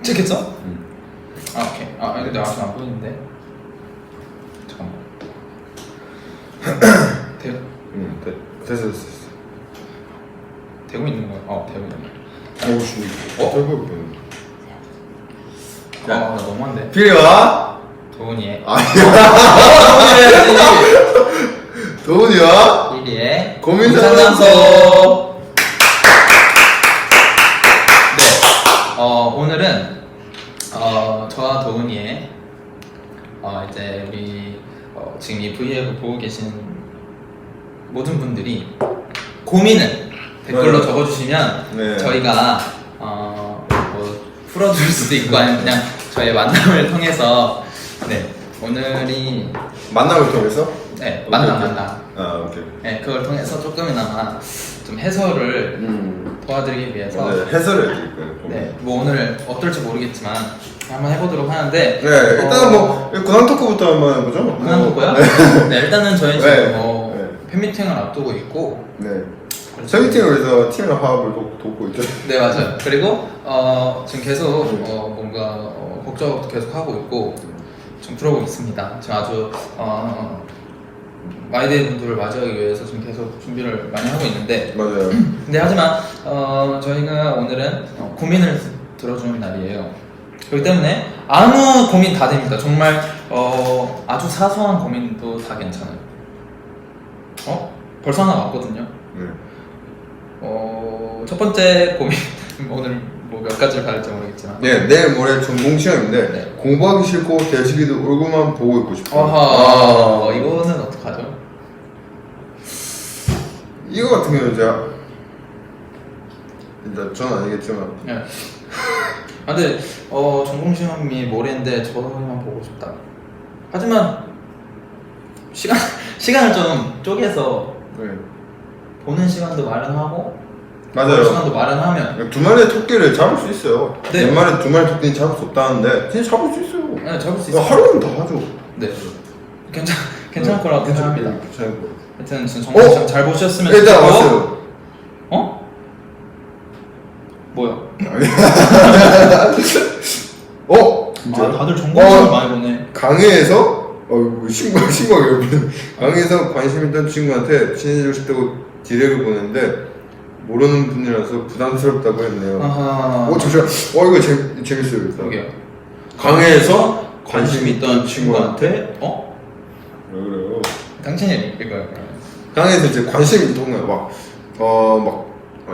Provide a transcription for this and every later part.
찍겠어? 아 오케이. 아 근데 아직 안 보이는데. 잠깐만. 대 됐어. 되고 있는 거야? 되고 있는 거야. 오씨. 대박. 나 너무한데. 필요야? 도훈이의. 도훈이야? 필리의 고민 상담소. 네. 오늘은 저와 도훈이의 이제 우리 지금 이 브이앱을 보고 계신 모든 분들이 고민을 댓글로 네. 적어주시면 네. 저희가 뭐 풀어줄 수도 있고 아니면 그냥 저의 만남을 통해서 오늘이 만남을 통해서? 만남. 아 오케이. 그걸 통해서 조금이나마 좀 해설을 도와드리기 위해서 해설을 해드릴 거예요. 뭐 오늘 어떨지 모르겠지만 한번 해보도록 하는데 일단은 근황 토크부터 한번 해보죠. 근황 토크요? 일단은 저희 지금 팬미팅을 앞두고 있고 팬미팅을 위해서 팀의 화합을 돕고 있죠. 네 맞아요. 그리고 지금 계속 뭔가 걱정도 계속 하고 있고 좀 그러고 있습니다. 지금 아주 마이데이 분들을 맞이하기 위해서 지금 계속 준비를 많이 하고 있는데 맞아요. 근데 하지만 저희가 오늘은 고민을 들어주는 날이에요. 그렇기 때문에 아무 고민 다 됩니다. 정말 아주 사소한 고민도 다 괜찮아요. 벌써 하나 왔거든요. 첫 번째 고민 오늘 뭐 몇 가지를 가질지 모르겠지만 내일 모레 전공 시험인데 공부하기 싫고 대식이도 얼굴만 보고 있고 싶어요. 이거는 어떡하죠? 이거 같은 경우는 제가 일단 전 아니겠지만 근데 전공 시험이 모레인데 저만 보고 싶다. 하지만 시간을 좀 쪼개서 보는 시간도 마련하고 맞아요. 시간도 마련하면 두 마리의 토끼를 잡을 수 있어요. 네. 네 마리 두 마리 토끼는 잡을 수 없다는데 그냥 잡을 수 있어요. 네, 잡을 수 있어요. 하루는 다 하죠. 네, 괜찮을 거라고 생각합니다. 괜찮을 거. 하여튼 지금 정말 시험 잘 보셨으면 일단 좋겠고. 왔어요. 뭐야? 진짜? 다들 전공 시험 많이 보네. 강의에서 신고하게 강의에서 관심 있던 친구한테 친해지고 싶다고 디렉을 보냈는데 모르는 분이라서 부담스럽다고 했네요. 잠시만. 이거 재밌어요. 일단. 여기요. 강의에서 관심 있던 친구한테 왜 그래요? 당신이 이거요. 강의에서 이제 관심이 있던 거야.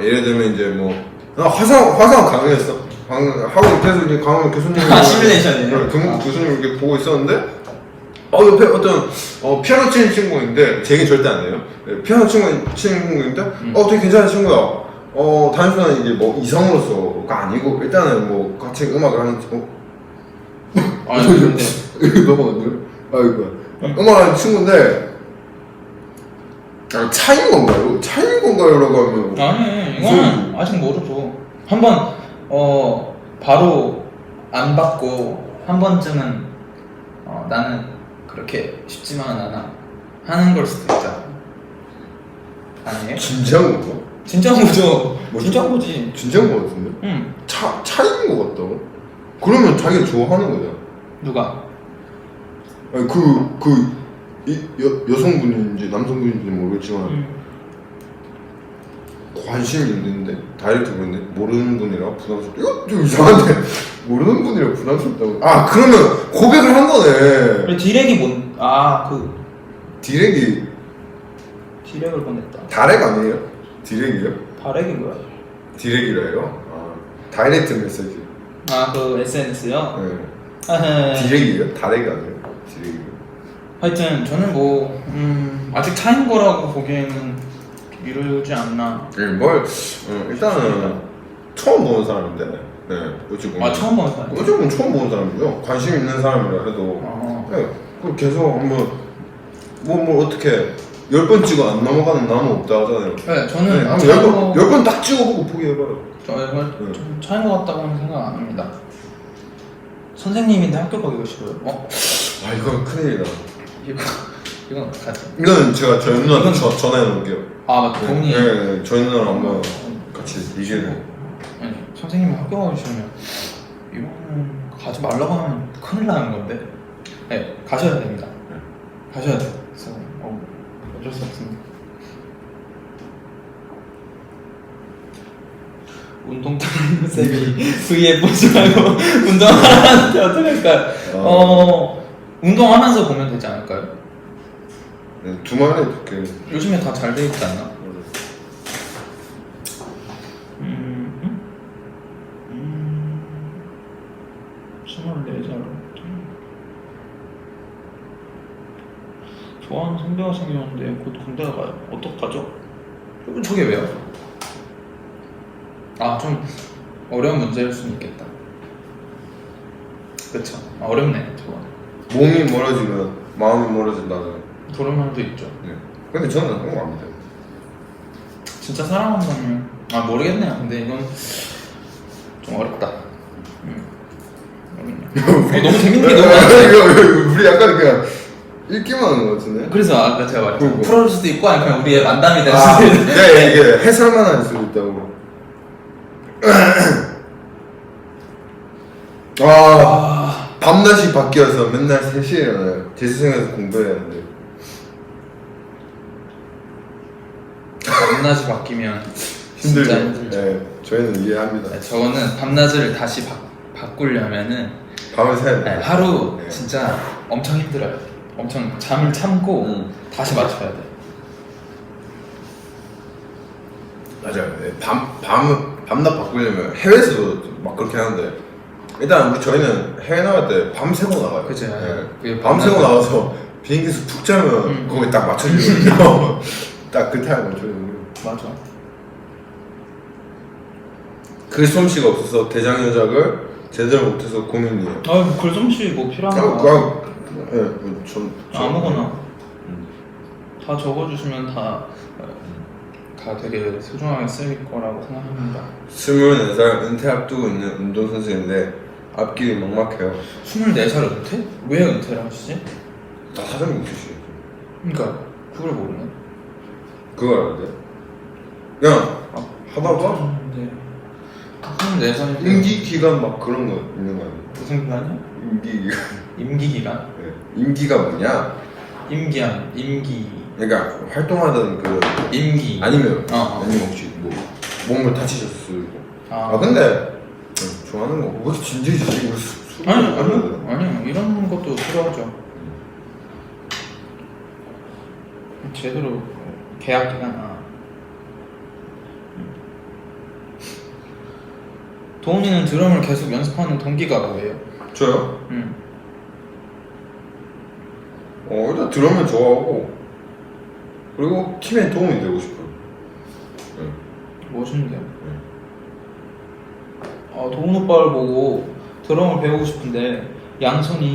예를 들면 이제 화상 강의였어. 하고 계속 이제 강의 교수님 시뮬레이션이에요. 교수님 이렇게 보고 있었는데 옆에 어떤 피아노 치는 친구인데 제 얘기 절대 안 해요. 피아노 치는 친구인데 되게 괜찮은 친구야. 단순한 이제 이성으로서가 아니고 일단은 같이 음악을 하는 근데 이거 넘어갔네요. 음악하는 친구인데 차인 건가요? 차인 건가요? 라고 하면 아니 이거는 아직 모르죠. 한번 바로 안 받고 한 번쯤은 나는 그렇게 쉽지만 않아 하는 걸 수도 있잖아. 아니에요? 진지한 건가? 진짜인 거죠. 뭐죠? 진짜인 거지. 진지한 거 같은데? 응. 차인 거 같다고? 그러면 자기가 좋아하는 거잖아. 누가? 아니 여성분인지 남성분인지 모르겠지만 관심이 있는데 다이렉트 보는데 모르는 분이라 부담스럽다. 이거 좀 이상한데 모르는 분이라 부담스럽다고. 그러면 고백을 한 거네. 그래 디렉이 디렉이 디렉을 보냈다. 다렉 아니에요? 디렉이요? 다렉인 거야? 디렉이래요? 다이렉트 메시지. 그 SNS요? 네. 디렉이에요? 다렉이 아니에요? 디렉이요. 하여튼 저는 아직 차인 거라고 보기에는 이르지 않나. 일단은 처음 보는 사람인데, 어찌보면. 처음 보는 사람. 어찌보면 처음 보는 사람이죠. 관심 있는 사람이라 해도. 계속 한번 뭘 어떻게 10번 찍어 안 넘어가는 나무 없다 하잖아요. 네, 저는 한 10번 딱 찍어보고 포기해봐요. 좀 차인 것 같다고는 생각 안 합니다. 선생님인데 학교 가기가 싫어요. 이건 큰일이다. 이건 어떡하지? 이건 제가 저희 누나한테 전화해 놓을게요. 맞다. 동의. 네, 저희 누나랑 한번 같이 얘기를. 선생님이 학교 가기 싫으면 이런 가지 말라고 하면 큰일 나는 건데. 네, 가셔야 됩니다. 가셔야 돼요. 그래서 어쩔 수 없습니다. 운동 따르는 쌤이 V에 보지 말고 운동하는데 어떡할까요? 운동하면서 보면 되지 않을까요? 네, 두만에 이렇게. 요즘에 다 잘 돼 있지 않나? 24살. 좋아하는 선배가 생겼는데 곧 군대가 가요. 어떡하죠? 저게 왜요? 아, 좀 어려운 문제일 수는 있겠다. 그쵸? 어렵네, 저거. 몸이 멀어지면 마음이 멀어진다는. 그런 말도 있죠. 네. 근데 저는 그런 거 안 믿어요. 진짜 사랑한다면 모르겠네요. 근데 이건 좀 어렵다. 너무 재밌는 게 너무 많아요. 우리 약간 그냥 읽기만 하는 거 같은데? 그래서 아까 제가 말했죠. 그거. 풀어줄 수도 있고 아니면 그냥 우리의 만담이 될 아, 수도 있는. 네, 이게 해설만 할 수도 있다고. 밤낮이 바뀌어서 맨날 3시에 일어나요. 재수생에서 공부해야 하는데. 밤낮이 바뀌면 진짜 힘들죠. 네, 저희는 이해합니다. 네, 저거는 밤낮을 다시 바꾸려면은 밤을 새야 네, 돼. 하루 네. 진짜 엄청 힘들어요. 엄청 잠을 참고 다시 맞춰야 돼. 맞아요. 네, 밤낮 바꾸려면 해외에서도 막 그렇게 하는데 일단 저희는 해외 나갈 때 밤새고 나가요. 그죠. 네. 밤새고 나가서 비행기에서 푹 자면 거기 딱 맞춰지거든요. 딱 그 타임 맞춰지는 거. 맞아. 글솜씨가 없어서 대장 여작을 제대로 못해서 고민이에요. 글솜씨 뭐 필요한 거? 전 아무거나 다 적어주시면 다 되게 소중하게 쓰일 거라고 생각합니다. 24살 은퇴 앞두고 있는 운동선수인데 앞길이 막막해요. 24살 은퇴? 왜 은퇴를 하시지? 다 사정이 있으시죠. 그러니까 그걸 모르네. 그걸 알아요? 그냥 하다가 네. 24살인데 임기 기간 막 그런 거 있는 거 아니에요? 무슨 기간이요? 임기 기간. 임기 기간? 네. 임기가 뭐냐? 임기한 임기 그러니까 활동하던 그 임기 아니면 어. 혹시 뭐 몸을 다치셨을 수도. 아. 근데 좋아하는 거 왜 이렇게 진지해지지? 아니요 이런 것도 필요하죠. 제대로 계약 기간 도훈이는 드럼을 계속 연습하는 동기가 뭐예요? 저요? 일단 드럼을 좋아하고 그리고 팀에 도움이 되고 싶어요. 멋있는데요? 도훈 오빠를 보고 드럼을 배우고 싶은데 양손이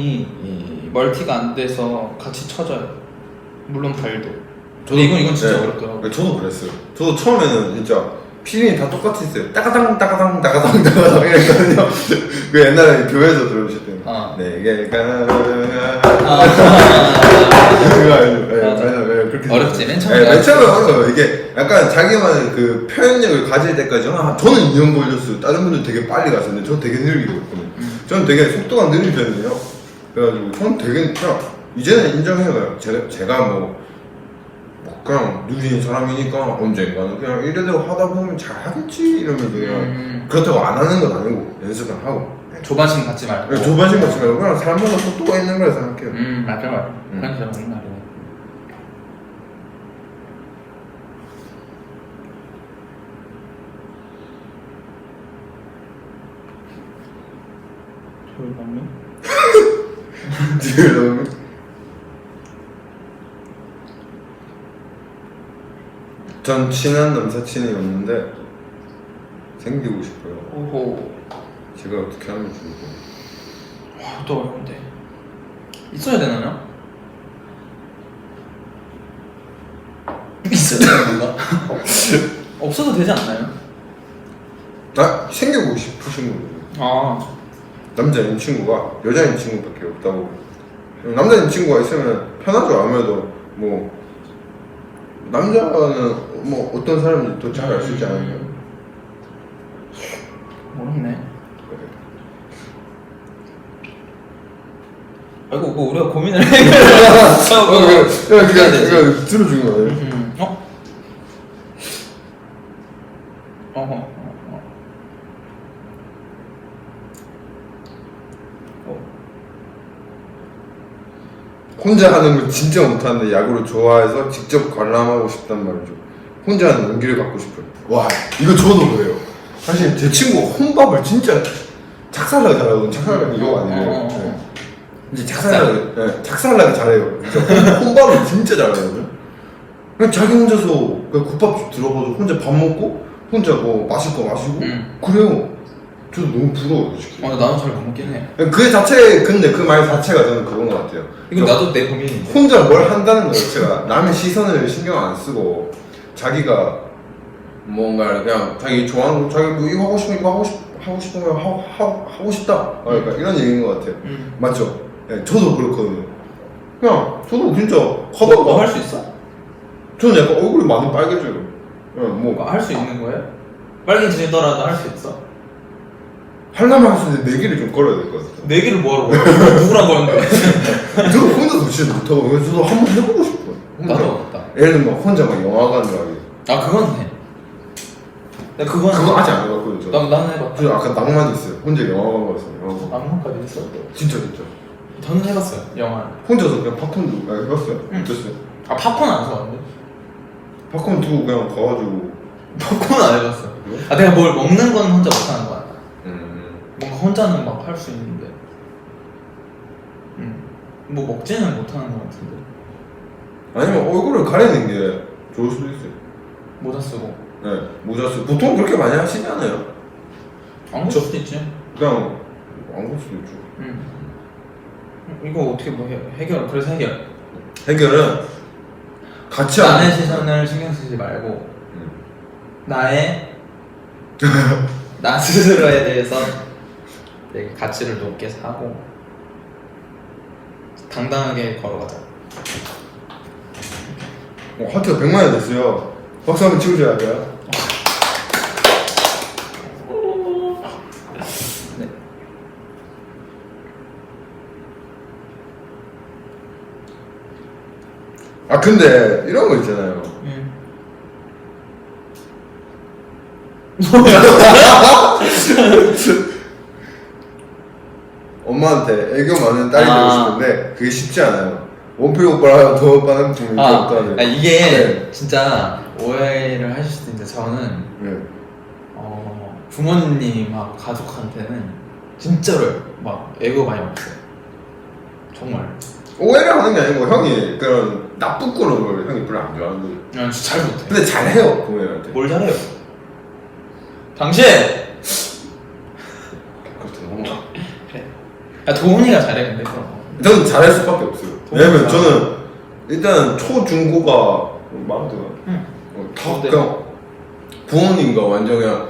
이 멀티가 안 돼서 같이 쳐져요. 물론 발도. 근데 이건 진짜 어렵더라고요. 저도 그랬어요. 저도 처음에는 진짜 피린이 다 똑같았어요. 따가당 따가당 따가당 따가당 이랬거든요. 그 옛날에 교회에서 들어오실 때는 내게가 그렇게 어렵지 맨 처음에. 맨 처음에 어려워요. 이게 약간 자기만의 그 표현력을 가질 때까지 저는 2년 걸렸어요. 다른 분들 되게 빨리 갔었는데 저는 되게 느리게 갔거든요. 저는 되게 속도가 느린 편이에요. 그래가지고 저는 되게 그냥 이제는 인정해요. 제가 뭐 그냥 느린 사람이니까 언젠가는 그냥 이래대로 하다 보면 잘 하겠지 이러면서 그냥 그렇다고 안 하는 건 아니고 연습은 하고. 조바심 갖지 말고. 조바심 갖지 말고 그냥 사람마다 속도가 있는 거라 생각해요. 맞아. 그냥 진짜 맞는 말이에요. 전 친한 남사친이 없는데 생기고 싶어요. 오호. 제가 어떻게 하면 좋을까요? 또 어려운데. 있어야 되나요? 있어야 되는 건가? 없어도 되지 않나요? 생기고 싶으신 거예요. 남자인 친구가 여자인 친구밖에 없다고. 남자인 친구가 있으면 편하죠. 아무래도 뭐 남자는 뭐 어떤 사람인지 더 잘 알 수 있지 않을까요? 모르네. 아이고 뭐 우리가 고민을 해결하고 그냥 들어주는 거예요. 혼자 하는 걸 진짜 못하는데 야구를 좋아해서 직접 관람하고 싶단 말이죠. 혼자 하는 용기를 갖고 싶어요. 와, 이거 저도 그래요. 사실 제 친구 혼밥을 진짜 착살나게 잘하거든요. 착살나게 이거 아니에요. 네. 이제 착살나게, 네, 착살나게 잘해요. 진짜 혼밥을 진짜 잘하거든요. 그냥 자기 혼자서 그냥 국밥집 들어가서 혼자 밥 먹고 혼자 뭐 마실 거 마시고 그래요. 저도 너무 부러워요, 솔직히. 나는 잘 못 먹긴 해. 그 자체, 근데 그 말 자체가 저는 그런 것 같아요. 이건 나도 내 고민인데. 혼자 뭘 한다는 것 자체가 남의 시선을 신경 안 쓰고 자기가 뭔가 그냥 자기 좋아하는 거, 자기 뭐 이거 하고 싶으면 이거 하고 싶은 거 하고 싶다. 그러니까 이런 얘기인 것 같아요. 맞죠? 네, 저도 그렇거든요. 그냥 저도 진짜 하다가 뭐 할 수 있어? 저는 약간 얼굴이 많이 빨개져요. 뭐 할 수 있는 거예요? 빨개지더라도 할 수 있어? 하려면 할 수 있는데 내기를 좀 걸어야 될 것 같아요. 내기를 뭐하러 걸어? 누구랑 거는 거야? 저도 혼자서 진짜 못하고 그래서 저도 한번 해보고 싶어요. 나도 어렵다. 예를 들면 막 혼자 막 영화관 가기. 그건 해. 그건 그거 아직 안 해봤거든요. 나는 해봤다. 저 아까 낭만 있어요. 혼자 영화관 가서 영화관. 낭만까지 했어. 진짜. 저는 해봤어요. 영화. 혼자서 그냥 팝콘 해봤어요? 어땠어요? 팝콘 안 사왔는데? 팝콘 두고 그냥 가가지고. 팝콘 안 해봤어. 내가 뭘 먹는 건 혼자 못하는 거야. 뭔가 혼자는 막 할 수 있는데. 뭐 먹지는 못하는 것 같은데. 아니면 얼굴을 가리는 게 좋을 수도 있어요. 모자 쓰고. 네, 모자 쓰고. 보통 그렇게 많이 하시지 않아요? 안 걸 수도 있지. 그냥 안 걸 수도 있죠. 이거 어떻게 뭐 해결? 그래서 해결. 해결은 같이 남의 하는 시선을 신경 쓰지 말고 나 스스로에 대해서 내 가치를 높게 사고 당당하게 걸어가자. 하트가 100만이 됐어요. 박수 한번 치우셔야 돼요. 네. 근데 이런 거 있잖아요. 엄마한테 애교 많은 딸이 되고 싶은데 그게 쉽지 않아요. 원필 오빠랑 더 오빠는 좀 인기 없다는. 이게 네. 진짜 오해를 하실 수도 있는데 저는 네. 부모님하고 가족한테는 진짜로 막 애교 많이 없어요. 정말. 오해를 하는 게 아니고 형이 그런 나쁜 걸 형이 별로 안 좋아하는 거죠. 그냥 잘 못해. 근데 잘해요 부모님한테. 뭘 잘해요? 당신! 그렇다. 그래. 도훈이가 잘해 근데 그런 거. 저는 잘할 수밖에 없어요. 왜냐면 저는 일단 초중고가 마음대로 다 네. 그냥 부모님과 완전 그냥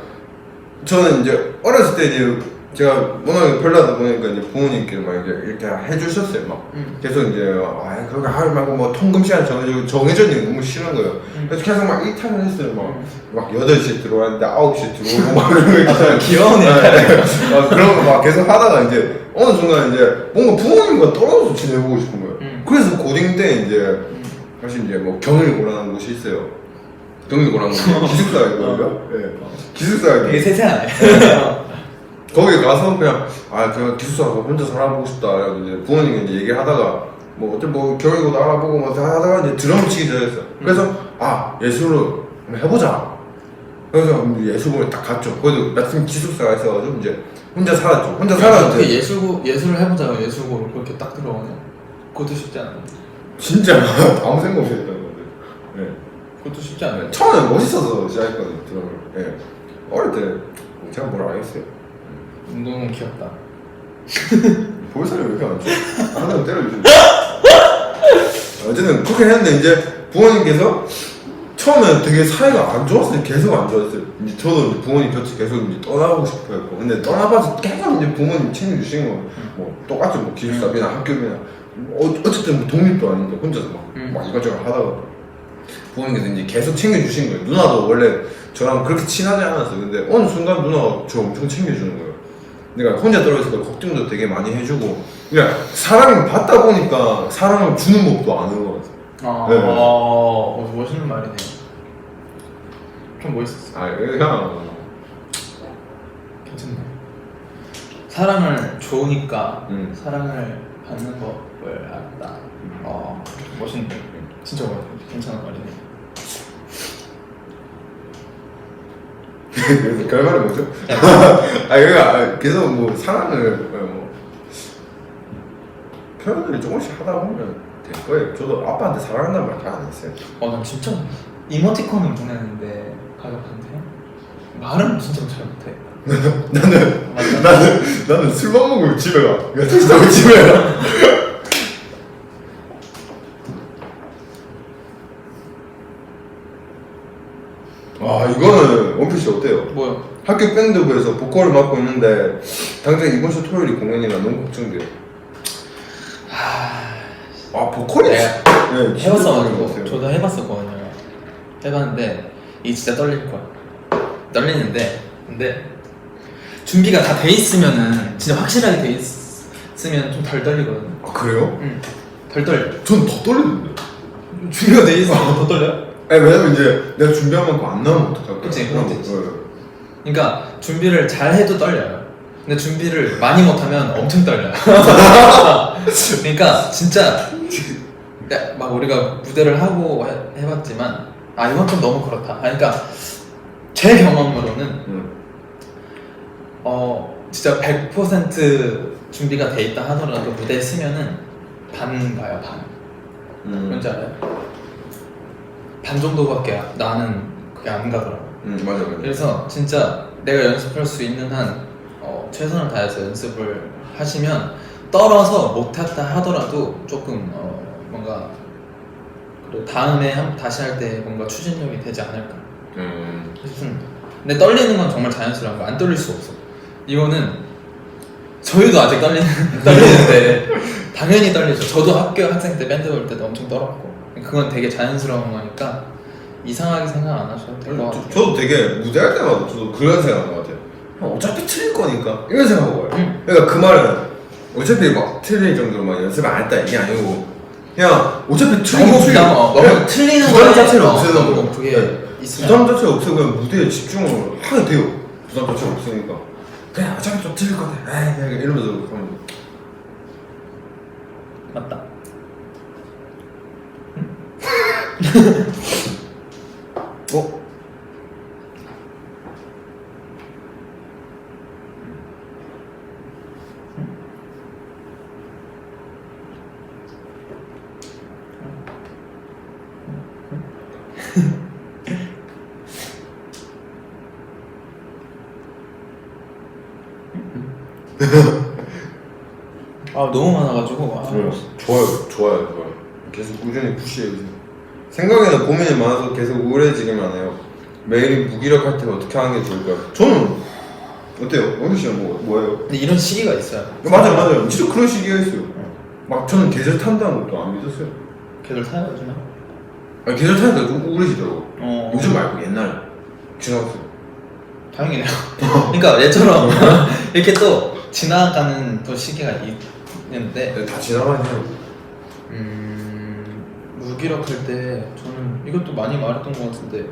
저는 이제 어렸을 때 이제 제가 워낙에 별나다 보니까 이제 부모님께서 막 이렇게 해주셨어요. 막 계속 이제 그렇게 하지 말고 뭐 통금 시간 정해져 있는 게 너무 싫은 거예요. 그래서 계속 막 일탈을 했어요. 막 8시에 들어왔는데 9시에 들어오고 막 그런 거 있잖아요. 귀여운 일탈. 그런 거 막 계속 하다가 이제 어느 순간 이제 뭔가 부모님과 떨어져서 지내보고 싶은 거예요. 그래서 고딩 때 이제 사실 이제 뭐 경일고라는 곳이 있어요. 경일고라는 곳이 기숙사이거든요. 네. 기숙사에 되게 세세하네. 거기 가서 그냥 제가 기숙사 가서 혼자 살아보고 싶다. 그래서 이제 부모님이 이제 얘기하다가 뭐 어째 뭐 경일고도 알아보고 뭐 하다가 이제 드럼 치기 시작했어요. 그래서 예술로 한번 해보자. 그래서 예술고에 딱 갔죠. 거기도 마침 기숙사가 있어가지고 이제 혼자 살았죠. 혼자 살았는데 어떻게 예술을 해보자고 예술고를 그렇게 딱 들어가냐? 그것도 쉽지 않아요. 진짜 아무 생각 없이 했던 건데. 네. 그것도 쉽지 않아요. 처음에 멋있어서 시작했거든요. 드럼을. 네. 어릴 때 제가 뭘 알겠어요. 운동은 귀엽다. 볼 사람이 왜 이렇게 많죠? 하나 때려주시죠. 어쨌든 그렇게 했는데 이제 부모님께서 처음에 되게 사이가 안 좋았어요. 계속 안 좋았어요. 이제 저도 이제 부모님 곁에 계속 이제 떠나고 싶어 했고, 근데 떠나봐서 계속 이제 부모님 챙겨주시는 거, 뭐 똑같이 뭐 기숙사비나 학교비나 어쨌든 뭐 독립도 아닌데 혼자서 막 이것저것 하다가 부모님께서 이제 계속 챙겨주신 거예요. 누나도 원래 저랑 그렇게 친하지 않았어요. 근데 어느 순간 누나가 저 엄청 챙겨주는 거예요. 내가 혼자 떨어지니까 걱정도 되게 많이 해주고 그냥 사랑을 받다 보니까 사랑을 주는 법도 아는 것 같아. 네. 멋있는 말이네요. 좀 멋있었어. 그냥 괜찮네. 사랑을 좋으니까 음. 사랑을 받는 법을 알았다. 멋있는데. 진짜 괜찮은 말이네. 그래서 결말은 뭐죠? 그러니까 계속 뭐 사랑을 뭐 표현을 조금씩 하다 보면 될 거예요. 저도 아빠한테 사랑한다는 말 잘 안 했어요. 난 진짜 이모티콘은 보내는데 가족한테 말은 진짜 잘 못해. 나는 술만 먹으면 집에 가. 그러니까 택시 타고 집에 가. 와 이거는 원피스 어때요? 뭐요? 학교 밴드부에서 보컬을 맡고 있는데 당장 이번 주 토요일이 공연이라 너무 걱정돼요. 보컬이 내가 네, 진짜 해봤어가지고 떨리는 것 저도 해봤었거든요. 해봤는데 이게 진짜 떨릴 거야. 떨리는데 근데 준비가 다 돼 있으면은 진짜 확실하게 돼 있으면 좀 덜 떨리거든요. 그래요? 덜 떨려. 전 더 떨리는데. 준비가 돼 있으면 더 떨려요? 왜냐면 이제 내가 준비한 만큼 안 나오면 어떡할 거야. 그치, 그런 거 있지. 그러니까 준비를 잘 해도 떨려요. 근데 준비를 많이 못하면 엄청 떨려요. 그러니까 진짜 막 우리가 무대를 하고 해봤지만 이건 좀 너무 그렇다. 그러니까 제 경험으로는 진짜 100% 준비가 돼 있다 하더라도 무대에 쓰면은 반 가요, 반. 뭔지 알아요? 반 정도밖에 나는 그게 안 가더라고. 맞아. 그래서 진짜 내가 연습할 수 있는 한 최선을 다해서 연습을 하시면 떨어서 못했다 하더라도 조금 뭔가 그리고 다음에 다시 할 때 뭔가 추진력이 되지 않을까 싶습니다. 근데 떨리는 건 정말 자연스러운 거, 안 떨릴 수 없어. 이거는 저희도 아직 떨리는데 당연히 떨리죠. 저도 학교 학생 때 밴드 볼 때도 엄청 떨었고 그건 되게 자연스러운 거니까 이상하게 생각 안 하셔도 될 것 같아요. 저도 되게 무대할 때마다 저도 그런 생각하는 것 같아요. 어차피 틀릴 거니까 이런 생각하고 가요. 그러니까 그 말은 어차피 막 틀릴 정도로 막 연습을 안 했다 이게 아니고 그냥 어차피 너무 틀리는 부담 거에 자체를 없애는 거예요. 그게 있으면 부담 자체를 없애고 그냥 무대에 집중을 하게 돼요. 부담 자체가 없으니까 그냥 어차피 좀 틀릴 건데 그냥 이러면서 하면 맞다. 너무 많아가지고 좋아요. 계속 꾸준히 푸시해주세요. 생각에는 고민이 많아서 계속 우울해지기만 해요. 매일이 무기력할 때 어떻게 하는 게 좋을까요? 저는 어때요? 원희 씨는 뭐예요? 근데 이런 시기가 있어요. 맞아요. 진짜 그런 시기가 있어요. 막 저는 계절 탄다는 것도 안 믿었어요. 계절 타요 요즘에? 계절 타니까 좀 우울해지더라고. 요즘 말고 옛날에 지나갔어요. 다행이네요. 그러니까 얘처럼 이렇게 또 지나가는 또 시기가 있는데 다 지나가긴 해요. 무기력할 때 저는 이것도 많이 말했던 것 같은데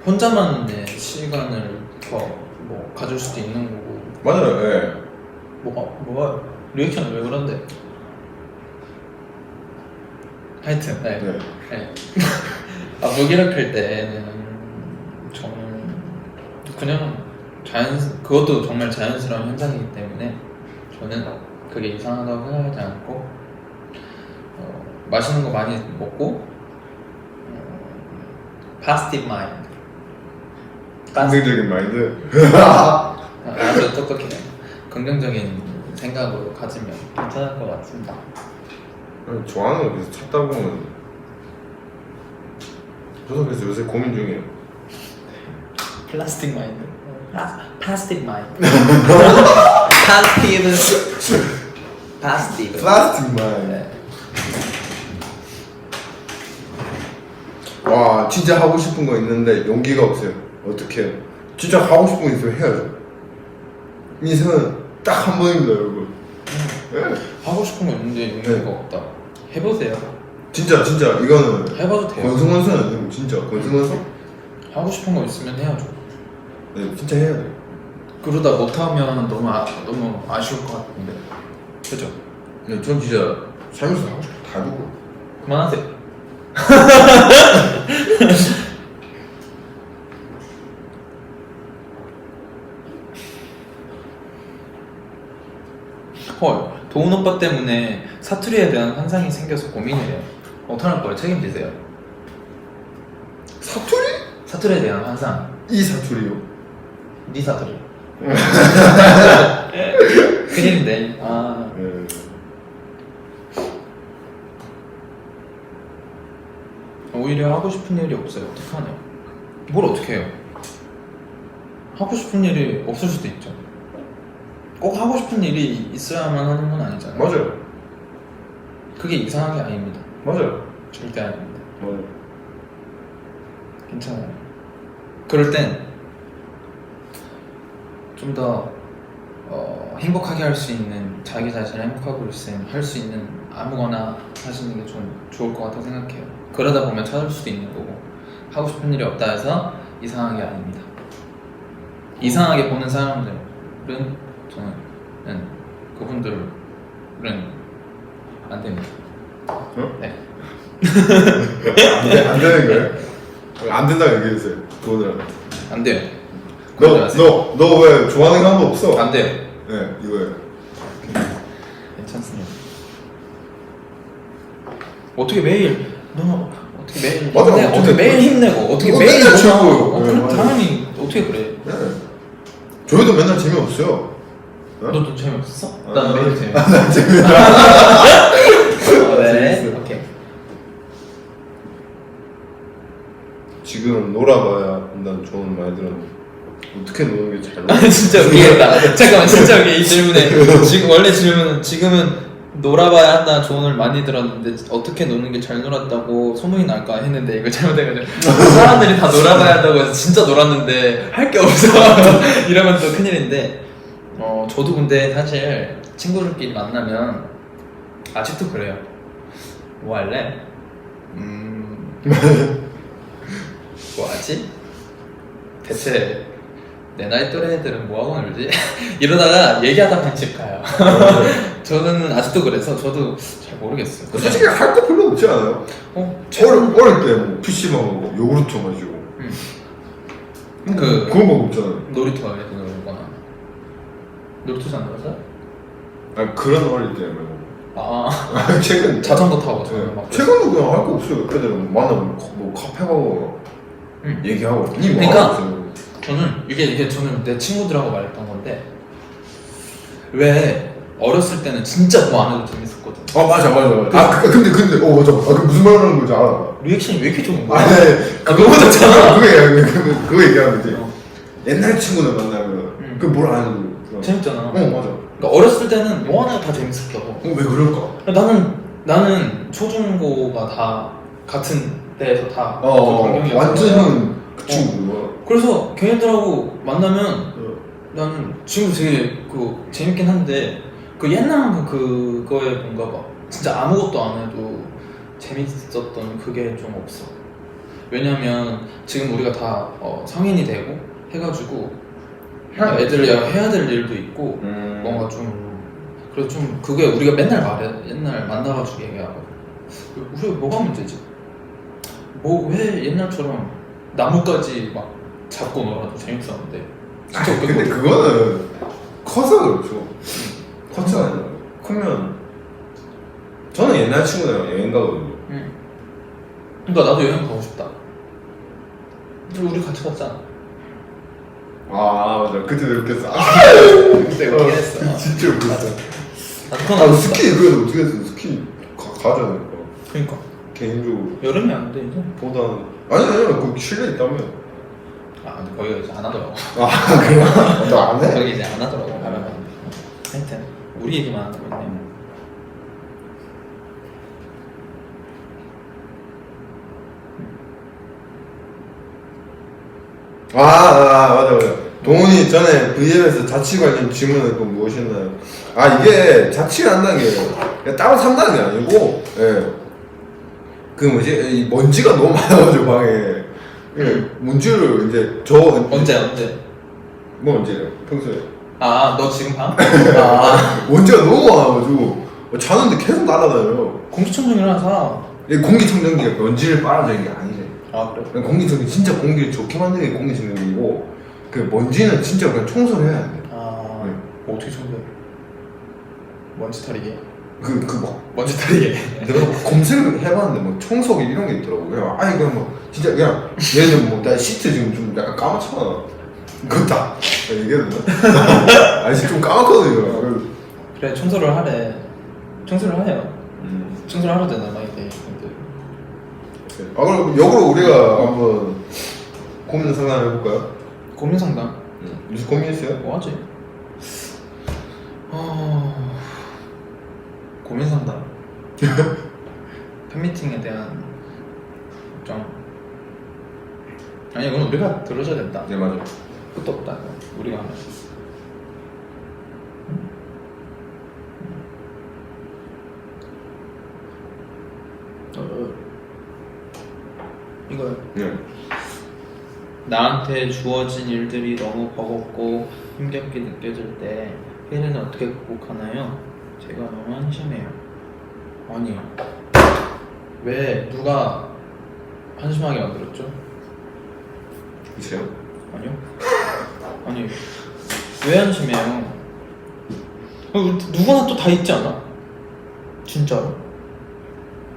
혼자만의 시간을 더 뭐 가질 수도 있는 거고. 맞아요. 예. 뭐가 리액션은 왜 그런데? 하여튼 네. 무기력할 때는 저는 그냥 그것도 정말 자연스러운 현상이기 때문에 저는 그게 이상하다고 생각하지 않고 맛있는 거 많이 먹고 positive mind 긍정적인 마인드. 아주 똑똑해요. 긍정적인 생각으로 가지면 괜찮을 것 같습니다. 좋아하는 거 계속 찾다 보면 저도 그래서 요새 고민 중이에요. 플라스틱 마인드. 파스틱 마인드. 파스티브. 플라스틱 마인드. 네. 와 진짜 하고 싶은 거 있는데 용기가 없어요. 어떻게 해요? 진짜 하고 싶은 거 있으면 해야죠. 인생은 딱 한 번입니다, 여러분. 예. 하고 싶은 거 있는데 용기가 없다. 해보세요. 진짜 이거는 해봐도 돼요. 권승원선 아니고 진짜 권승원선? 하고 싶은 거 있으면 해야죠. 네, 진짜 해야 돼. 그러다 못하면 너무 아쉬울 것 같은데. 그죠? 근데 전 진짜 살면서 하고 싶은 거 다 해보고. 그만하세요. 헐, 도훈 오빠 때문에 사투리에 대한 환상이 생겨서 고민을 해요. 어떡할 거예요? 책임지세요. 사투리? 사투리에 대한 환상. 이 사투리요. 네 사투리. 큰일인데. 아. 네. 오히려 하고 싶은 일이 없어요. 어떡하네요. 뭘 어떻게 해요? 하고 싶은 일이 없을 수도 있죠. 꼭 하고 싶은 일이 있어야만 하는 건 아니잖아요. 맞아요. 그게 이상한 게 아닙니다. 맞아요. 절대 아닙니다. 맞아요. 괜찮아요. 그럴 땐 좀 더 행복하게 할 수 있는, 자기 자신을 행복하게 할 수 있는 아무거나 하시는 게 좀 좋을 것 같다고 생각해요. 그러다 보면 찾을 수도 있는 거고, 하고 싶은 일이 없다 해서 이상한 게 아닙니다. 이상하게 보는 사람들은 저는 그분들은 안 됩니다. 네. 안 되는 거예요? 안 된다고 얘기해주세요. 그거는. 안 돼요. 너 왜 좋아하는 거 한 거 없어? 안 돼요. 네, 이거예요. 괜찮습니다. 어떻게 매일 맞아, 어떻게 매일 힘내고 어떻게 그거 매일 맨날 뭐가- 즐거워요. 그럼 맞아. 당연히 어떻게 그래? 네. 저희도 맨날 재미없어요. 어? 너도 재미없었어? 아, 난 매일 재미없어. 난 재미없어. 네. 재밌어요. 오케이. 지금 놀아봐야 한다는 조언 많이 들었는데 어떻게 노는 게 잘 놀아? 진짜 위에다. 잠깐만, 진짜 위에 이 질문에 지금 원래 질문은 지금은 놀아봐야 한다는 조언을 많이 들었는데 어떻게 노는 게 잘 놀았다고 소문이 날까 했는데 이걸 잘못해가지고 사람들이 다 놀아봐야 한다고 해서 진짜 놀았는데 할 게 없어 이러면 또 큰일인데 저도 근데 사실 친구들끼리 만나면 아직도 그래요. 뭐 할래? 뭐 하지? 대체 내 나이 또래 애들은 뭐하고 놀지? 이러다가 얘기하다 그냥 집 가요. 저는 아직도 그래서 저도 잘 모르겠어요. 그냥, 솔직히 할 거 별로 없지 않아요? 어릴 때 뭐 PC방 가고 요구르트 마시고 그거만 없잖아요. 놀이터에서 놀거나 놀이터장 놀았어요? 아니 그런 어릴 때 말고 최근 자전거 타고 저는 막 최근도 그냥 할 거 없어요. 애들은 만나면 뭐 카페 가고 얘기하고 이 뭐 그러니까 하고 있어요. 저는 이게 저는 내 친구들하고 말했던 건데 왜 어렸을 때는 진짜 뭐 안 해도 재밌었거든. 맞아. 근데 맞아. 그 무슨 말 하는 건지 알아. 리액션이 왜 이렇게 좋은 거야? 그거 맞았잖아. 그거 얘기하는 거지. 옛날 친구들 만나면 그 뭘 안 해도 재밌잖아. 맞아. 그러니까 어렸을 때는 뭐 하나 다 재밌었다고. 왜 그럴까? 나는 초중고가 다 같은 데에서 다 환경이었어. 완전히 그 친구야. 그래서 걔네들하고 만나면 나는 지금 되게 재밌긴 한데 그 옛날 그거에 뭔가 막 진짜 아무것도 안 해도 재밌었던 그게 좀 없어. 왜냐면 지금 우리가 다 성인이 되고 해가지고 애들이 해야 될 일도 있고 뭔가 좀 그래서 좀 그게 우리가 맨날 말해 옛날 만나가지고 얘기하고 우리가 뭐가 문제지? 뭐 왜 옛날처럼 나무까지 막 잡고 놀아도 재밌었는데 진짜 근데 웃겼거든. 그거는 커서 그렇죠. 컸잖아요. 크면 저는 옛날 친구들이랑 여행 가거든요. 그러니까 나도 여행 가고 싶다. 우리 같이 갔잖아. 맞아. 그때 느꼈어. 그때 웃긴 했어. 진짜 웃겼어. 그건 스키 그래도 어떻게 했어? 스키 가잖아요. 그러니까 개인적으로 여름이 안 돼 이제. 보다는 아니 그 실내 있다며. 근데 거기가 이제 안 하더라고. 그래요? 너 안 해? 거기 이제 안 하더라고. 가면 하여튼 우리 얘기만 하고 있네. 맞아. 동훈이 전에 VM에서 자취 관련 질문을 그 무엇이었나요? 아 이게 자취를 한다는 게 그냥 따로 산다는 게 아니고 그 뭐지 이 먼지가 너무 많아가지고 방에 먼지를 이제 언제? 뭐 언제요? 평소에 너 지금 방? 아 먼지가 너무 많아가지고 자는데 계속 날아다녀요. 공기청정기를 사. 이 공기청정기가 먼지를 빨아들이는 게 아니지. 아 그래? 공기청정기 진짜 공기를 좋게 만드는 게 공기청정기고 그 먼지는 진짜 그냥 청소를 해야 돼. 어떻게 청소해? 먼지 털이게? 막 먼지 털이게. 내가 검색을 해봤는데 뭐 청소기 이런 게 있더라고. 그냥 그냥 뭐 진짜 그냥 예를 들면 뭐나 시트 지금 좀 약간 까맣잖아. 그거 다 얘기해도 되나? 아니 좀 까맣거든요. 그래 청소를 하래. 청소를 해요. 청소를 하러 되나 많이 돼. 그럼 역으로 우리가 한번 고민 상담 해볼까요? 고민 상담? 무슨 고민 있어요? 뭐 하지? 고민 상담. 팬미팅에 대한 걱정. 아니 이건 우리가 들어줘야 된다. 네 맞아. 끝도 없다. 우리가 하면. 이거요. 네. 나한테 주어진 일들이 너무 버겁고 힘겹게 느껴질 때 회의는 어떻게 극복하나요? 제가 너무 한심해요. 아니요. 왜 누가 한심하게 만들었죠? 있어요? 아니요. 아니 왜 한심해요? 누구나 또 다 있지 않아? 진짜로?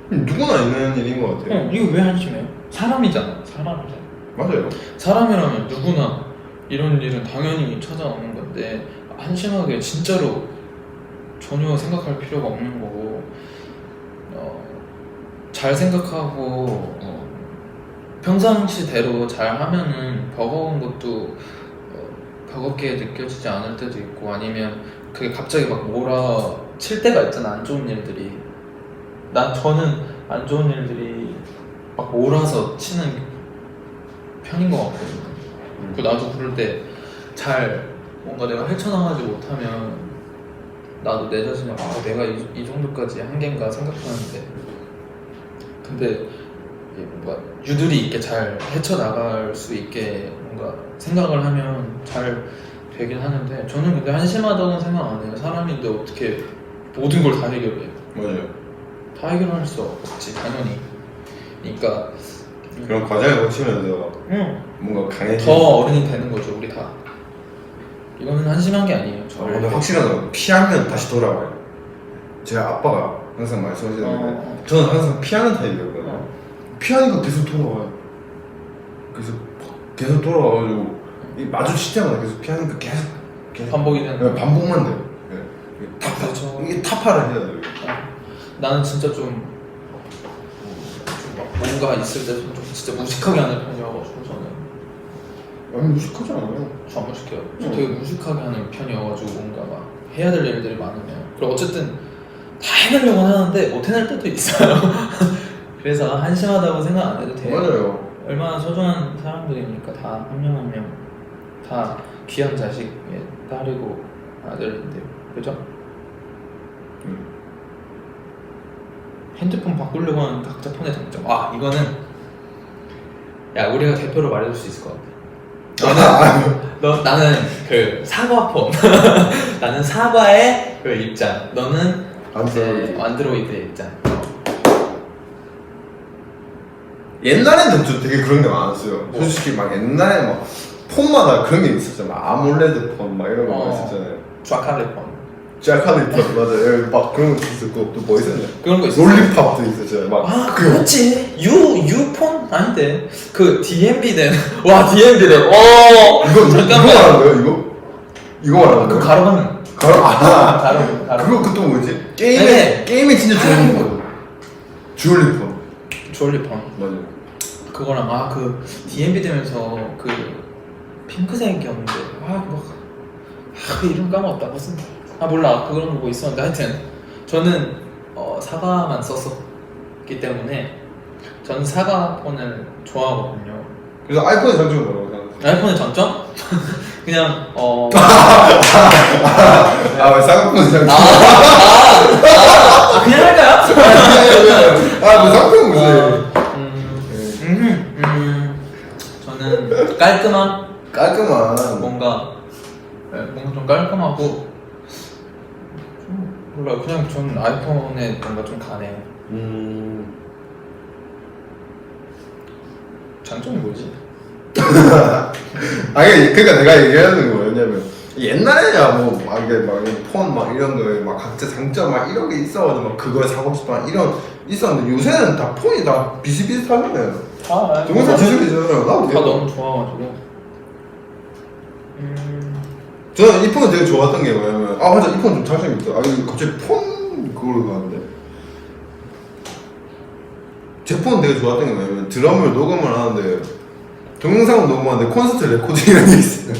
누구나 있는 일인 것 같아요. 이거 왜 한심해요? 사람이잖아. 사람이잖아. 맞아요. 사람이라면 누구나 이런 일은 당연히 찾아오는 건데 한심하게 진짜로 전혀 생각할 필요가 없는 거고 잘 생각하고 평상시대로 잘 하면은 버거운 것도 버겁게 느껴지지 않을 때도 있고 아니면 그게 갑자기 막 몰아칠 때가 있잖아. 안 좋은 일들이 저는 안 좋은 일들이 막 몰아서 치는 편인 것 같거든요. 그 나도 그럴 때 잘 뭔가 내가 헤쳐나가지 못하면 나도 내 자신을 내가 이 정도까지 한계인가 생각하는데 근데 뭔가 유두리 있게 잘 헤쳐나갈 수 있게 뭔가 생각을 하면 잘 되긴 하는데 저는 근데 한심하다고는 생각 안 해요. 사람인데 어떻게 모든 걸 다 해결해. 맞아요. 다 해결할 수 없지 당연히. 그러니까 그런 과정을 거치면서 뭔가 강해지는 더 어른이 되는 거죠 우리 다. 이거는 한심한 게 아니에요. 근데 확실한 건 피하면 다시 돌아와요. 제 아빠가 항상 말씀하시는데 저는 항상 피하는 타입이거든요. 피하니까 계속 돌아와요. 계속 돌아와가지고 마주칠 때마다 계속 피하니까 계속 반복이 되는 거예요. 반복만 돼요. 그렇죠. 이게 타파를 해야 돼요. 나는 진짜 좀 뭔가 있을 때 좀 진짜 무식하게 하는 편이어가지고 저는 아니 무식하지 않아요. 저 안 무식해요. 저 되게 무식하게 하는 편이어가지고 뭔가 막 해야 될 일들이 많으면 그리고 어쨌든 다 해내려고 하는데 못 해낼 때도 있어요. 그래서 한심하다고 생각 안 해도 돼요. 맞아요. 얼마나 소중한 사람들이니까 다 한 명 한 명 다 귀한 자식의 딸이고 아들인데 그죠? 핸드폰 바꾸려고 하는 각자 폰의 장점. 이거는 우리가 대표로 말해줄 수 있을 것 같아. 나는 그 사과폰. 나는 사과의 그 입장. 너는 안드로이드의 입장. 옛날에는 좀 되게 그런 게 많았어요. 솔직히 막 옛날에 막 폰마다 그런 게 있었잖아요. 아몰레드 폰 막 이런 거 있었잖아요. 좌칼레폰. 짤카드폰 맞아요. 막 그런 것도 있었고 또 뭐 있었냐? 그런 거 있었어. 롤리팝도 있었잖아요. 막 그렇지. 유폰 아닌데 그 DMB 된. 와 DMB 된. 이거 말하는 거예요? 이거 말하는 그 거예요? 가로가는. 가로. 그거 그또 뭐지? 게임에 진짜 좋은 거. 주얼리폰. 주얼리폰. 맞아요. 그거랑 그 DMB 되면서 그 핑크색이었는데 그 이름 까먹었다. 무슨 몰라. 그런 거 뭐 있었는데 하여튼 저는 사과만 썼었기 때문에 저는 사과폰을 좋아하거든요. 그래서 아이폰의 장점은 뭐라고 생각하세요? 아이폰의 장점? 그냥 왜 쌍꺼풀 생각? 그냥 할까요? 뭐 쌍꺼풀 무슨? 저는 깔끔한. 뭔가 좀 깔끔하고 좀 몰라 그냥 전 아이폰에 뭔가 좀 가네요. 장점이 뭐지? 아니 그러니까 내가 얘기하는 거 뭐냐면 옛날에야 뭐막 이게 폰 막 이런 거에 막 각자 장점 막 이런 게 있어가지고 막 그걸 사고 싶어 이런 있었는데 요새는 다 폰이 다 비슷비슷하잖아요. 동영상 지속이잖아요. 다 너무 좋아가지고. 저는 이 폰은 되게 좋았던 게 뭐냐면 맞아 이 폰 좀 장점이 있다. 이거 갑자기 폰 그걸로 가는데 제 폰은 되게 좋았던 게 뭐냐면 드럼을 녹음을 하는데 동영상을 녹음하는데 콘서트 레코딩이라는 게 있어요.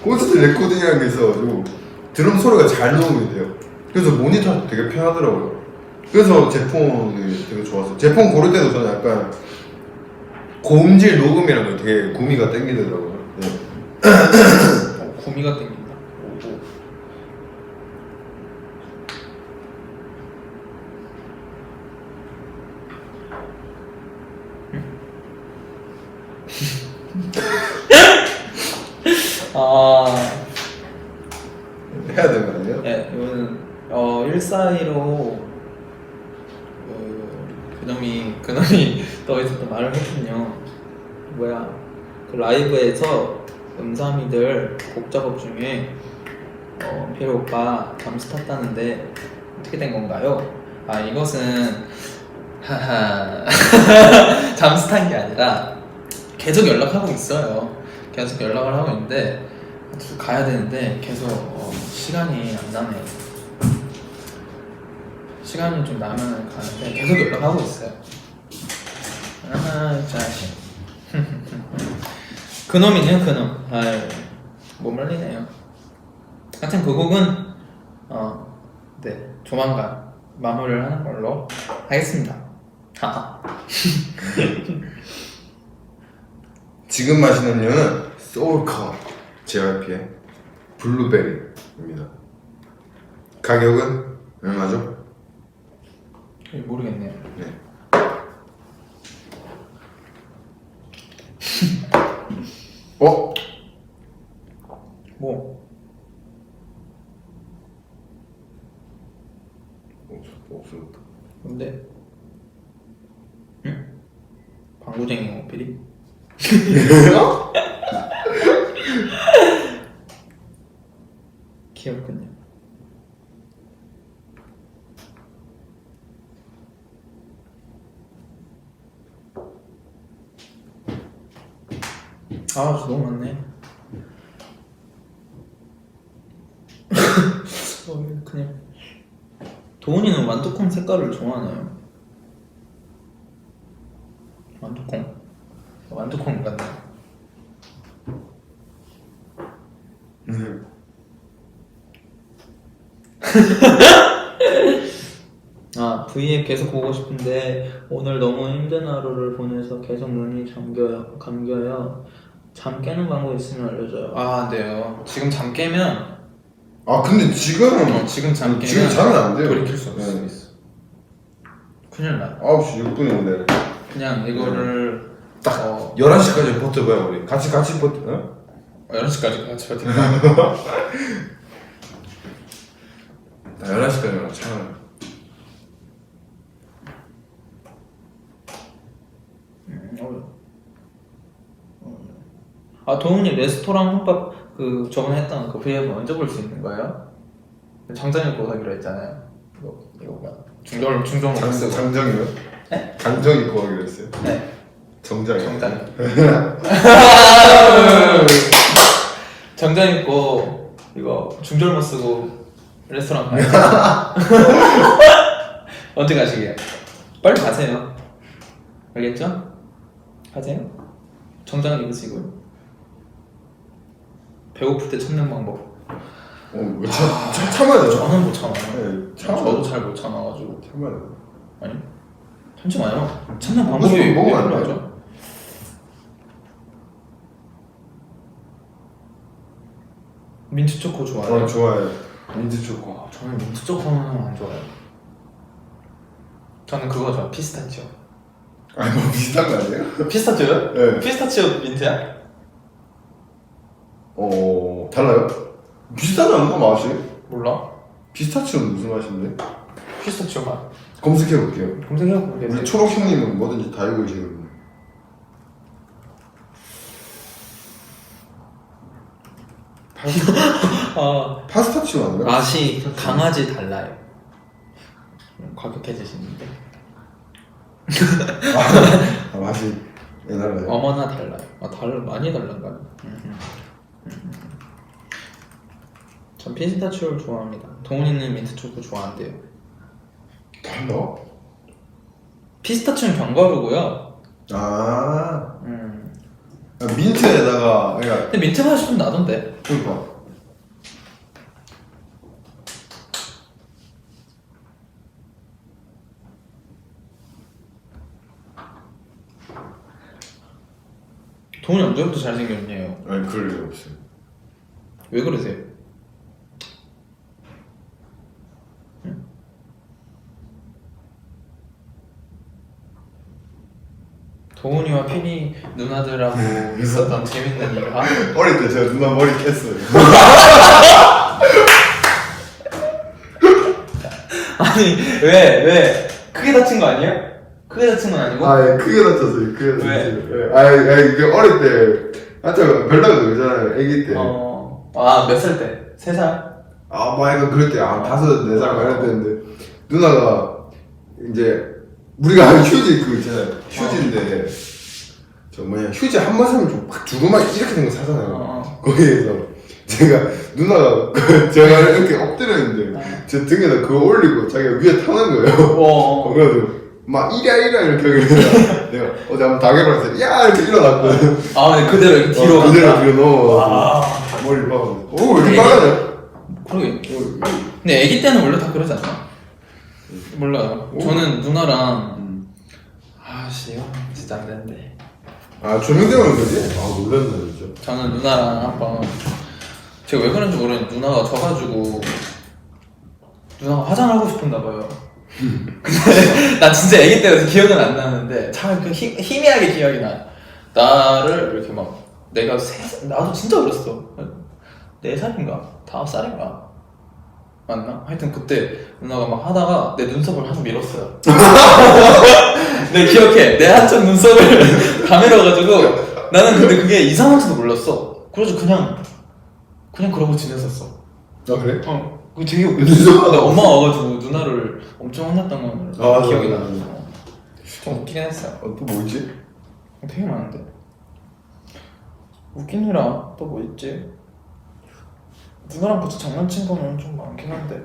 콘서트 레코딩이라는 게 있어가지고 드럼 소리가 잘 녹음이 돼요. 그래서 모니터도 되게 편하더라고요. 그래서 제 폰이 되게 좋았어요. 제 폰 고를 때도 저는 약간 고음질 녹음이라는 게 되게 구미가 땡기더라고요. 네. 구미가 땡긴다. 해야 되는 거 아니에요? 네, 이거는 142로 그놈이 너희도 또 말을 했군요. 그 라이브에서 음삼이들 곡 작업 중에 피에로 오빠 잠수 탔다는데 어떻게 된 건가요? 이것은 잠수 탄 게 아니라 계속 연락하고 있어요. 계속 연락을 하고 있는데 가야 되는데 계속 시간이 안 나네요. 시간이 좀 나면 가는데 계속 연락하고 있어요. 자식. 그놈이네요, 그놈. 못 말리네요. 하여튼 그 곡은 네, 조만간 마무리를 하는 걸로 하겠습니다. 지금 마시는 음료는 소울컵 JYP의 블루베리입니다. 가격은 얼마죠? 모르겠네요. 네. 뭐? 없었다. 근데 응? 방구쟁이 어필이? 귀엽군요. 저 너무 많네. 그냥 도훈이는 완두콩 색깔을 좋아하나요? 완두콩 같네. V앱 계속 보고 싶은데 오늘 너무 힘든 하루를 보내서 계속 눈이 감겨요. 잠 깨는 방법 있으면 알려줘요. 안 돼요. 지금 잠 깨면 근데 지금은 지금 잠 깨면 지금 자면 안 돼요. 돌이킬 수 없어. 네. 큰일 나. 9시 6분인데 그냥 이거를 딱 11시까지 버텨봐요 우리. 같이 버텨. 11시까지 같이 버틴다. 11시까지만 참아요. 도훈이 레스토랑 혼밥 저번에 했던 그 브이앱 언제 볼 수 있는 거예요? 장장 입고 하기로 했잖아요. 이거 뭐야? 중정 장정이요? 네? 장정 입고 하기로 했어요. 네. 정장이요? 정장. 정장 입고 이거 중절모 쓰고 레스토랑 가요. 언제 가시게요? 빨리 가세요. 알겠죠? 가세요. 정장 입으시고요. 배고플 때 참는 방법. 참아야 돼요. 저는 못 참아요. 네, 저도 잘 못 참아가지고. 참아야 돼요. 아니? 참지 마요. 참는 방법이 먹으면 안 필요하죠? 민트 초코 좋아해요? 좋아해요. 민트 초코. 저는 민트 초코는 안 좋아해요. 저는 그거 좋아해요. 피스타치오. 아니 뭐 비슷한 거 아니에요? 피스타치오요? 네. 피스타치오 민트야? 달라요? 비슷하지 않나 맛이? 몰라. 피스타치오는 무슨 맛인데? 피스타치오 맛. 검색해볼게요. 검색해볼게요. 우리 초록 형님은 뭐든지 다 알고 계시거든요. 파스타치오 아닌가? 맛이 강아지 달라요. 과격해지시는데. 맛이 옛날에. 어머나 달라요. 많이 달라요. 전 피스타치오를 좋아합니다. 동훈이는 민트 초코 좋아한대요. 달라? 피스타치오는 견과류고요. 아, 민트에다가 그러니까 근데 민트 맛이 좀 나던데. 그러니까 동훈이 언제부터 잘생겼네요. 아니 그럴 리 없어요. 왜 그러세요? 동훈이와 피니 누나들하고 있었던 재밌는 일화? 어릴 때 제가 누나 머리 깼어요. 아니 왜 크게 다친 거 아니에요? 크게 다친 건 아니고? 아, 예, 크게 다쳤어요. 크게 왜? 다쳤어요. 이게 어릴 때 한참 별다가 놀잖아요. 아기 때. 몇 살 때? 3살? 약간 그럴 때, 5, 4살 이럴 때인데, 누나가, 이제, 우리가 휴지 그거 있잖아요. 휴지인데, 휴지 한 번 사면 좀 막 주고만 이렇게 된 거 사잖아요. 거기에서, 누나가, 제가 이렇게 엎드려 있는데, 제 등에다 그거 올리고 자기가 위에 타는 거예요. 그래가지고, 막 이랴 이렇게 하길래, 내가 어제 한번 당해봤을 때, 야! 이렇게 일어났거든. 근데 그대로 이렇게 뒤로 그대로 뒤로 넘어가서, 머리 봐. 왜 이렇게 빨라져? 그러게. 근데 애기 때는 원래 다 그러지 않나? 몰라요. 저는 누나랑 이거 진짜 안 되는데. 조명대만 그지? 놀랐네 진짜. 저는 누나랑 한번 제가 왜 그런지 모르겠는데 누나가 져가지고 누나가 화장을 하고 싶었나 봐요. 근데 나 진짜 애기 때여서 기억은 안 나는데 참 희미하게 기억이 나. 나를 이렇게 막 내가 나도 진짜 어렸어. 4살인가? 5살인가? 맞나? 하여튼 그때 누나가 막 하다가 내 눈썹을 한번 밀었어요. 내 기억해. 내 한쪽 눈썹을 다 밀어가지고 나는 근데 그게 이상한지도 몰랐어. 그래서 그냥 그러고 지냈었어. 그래? 그게 되게 웃겼어. 근데 엄마가 와가지고 누나를 엄청 혼났던 건 기억이 나. 좀 웃기긴 했어요. 또 뭐 있지? 되게 많은데. 웃긴 일아 또 뭐 있지? 누나랑 같이 장난친 거는 좀 많긴 한데.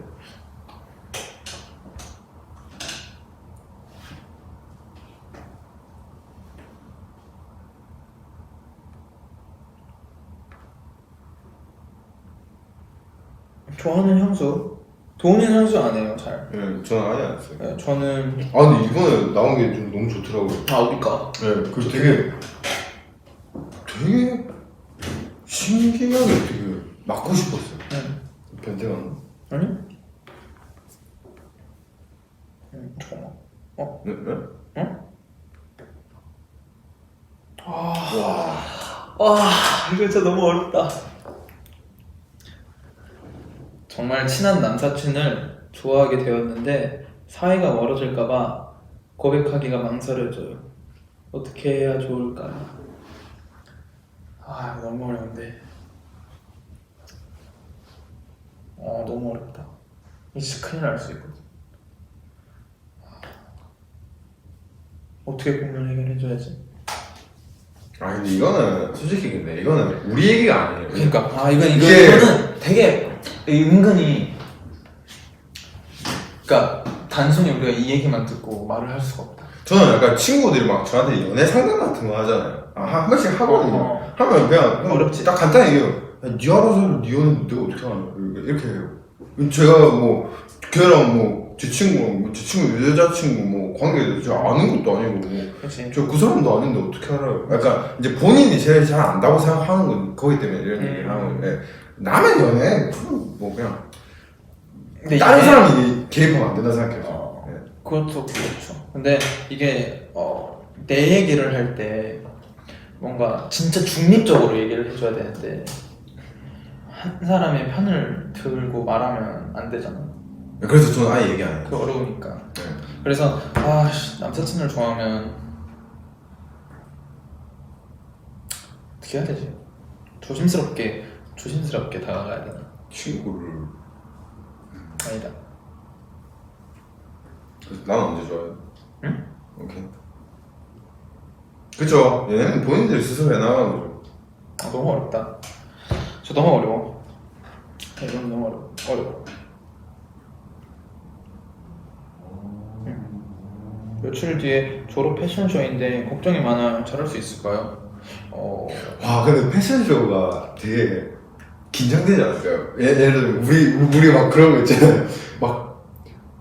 좋아하는 향수? 동훈이는 향수 안 해요, 잘. 네, 저는 아예 안 했어요. 네, 저는 근데 이번에 나온 게 좀 너무 좋더라고요. 우리가. 네, 그 되게 신기하게 되게 맡고 싶었어요. 변태가 나? 아니? 잠깐만. 네? 네? 이거 진짜 너무 어렵다. 정말 친한 남사친을 좋아하게 되었는데 사이가 멀어질까봐 고백하기가 망설여져요. 어떻게 해야 좋을까요? 이거 너무 어려운데. 너무 어렵다. 이거 진짜 큰일 날 수 있거든. 어떻게 공면 해결해줘야지. 근데 이거는 솔직히 근데 이거는 우리 얘기가 아니에요. 그러니까 이거는 되게 은근히 그러니까 단순히 우리가 이 얘기만 듣고 말을 할 수가 없다. 저는 약간 친구들이 막 저한테 연애 상담 같은 거 하잖아요. 한 번씩 하거든요. 하면 그냥 어렵지. 딱 간단히 얘기해요. 니 알아서 니 연애 내가 어떻게 하냐 이렇게 해요. 제가 뭐 걔랑 뭐 제 친구 여자친구 뭐 관계도 제가 아는 것도 아니고 그렇지. 저 그 사람도 아닌데 어떻게 알아요? 약간 이제 본인이 제일 잘 안다고 생각하는 건 거기 때문에 이런 얘기를 하는 건데 남의 연애 뭐 그냥 근데 다른 이게- 사람이 개입하면 안 된다 생각해요. 네. 그렇죠, 그렇죠. 근데 이게 내 얘기를 할 때 뭔가 진짜 중립적으로 얘기를 해줘야 되는데 한 사람의 편을 들고 말하면 안 되잖아. 그래서 저는 아예 얘기 안 해요. 그 어려우니까. 네. 그래서 남사친을 좋아하면 어떻게 해야 되지? 조심스럽게 다가가야 되나? 친구를 아니다. 그래서 난 언제 좋아해요? 응? 오케이. 그쵸. 얘는 본인들이 스스로 해나가는 거죠. 너무 어렵다. 저 너무 어려워. 이건 너무 어려워. 며칠 뒤에 졸업 패션쇼인데 걱정이 많아요. 잘할 수 있을까요? 와 근데 패션쇼가 되게 긴장되지 않을까요? 예를 들면 우리 막 그런 거 있잖아요. 막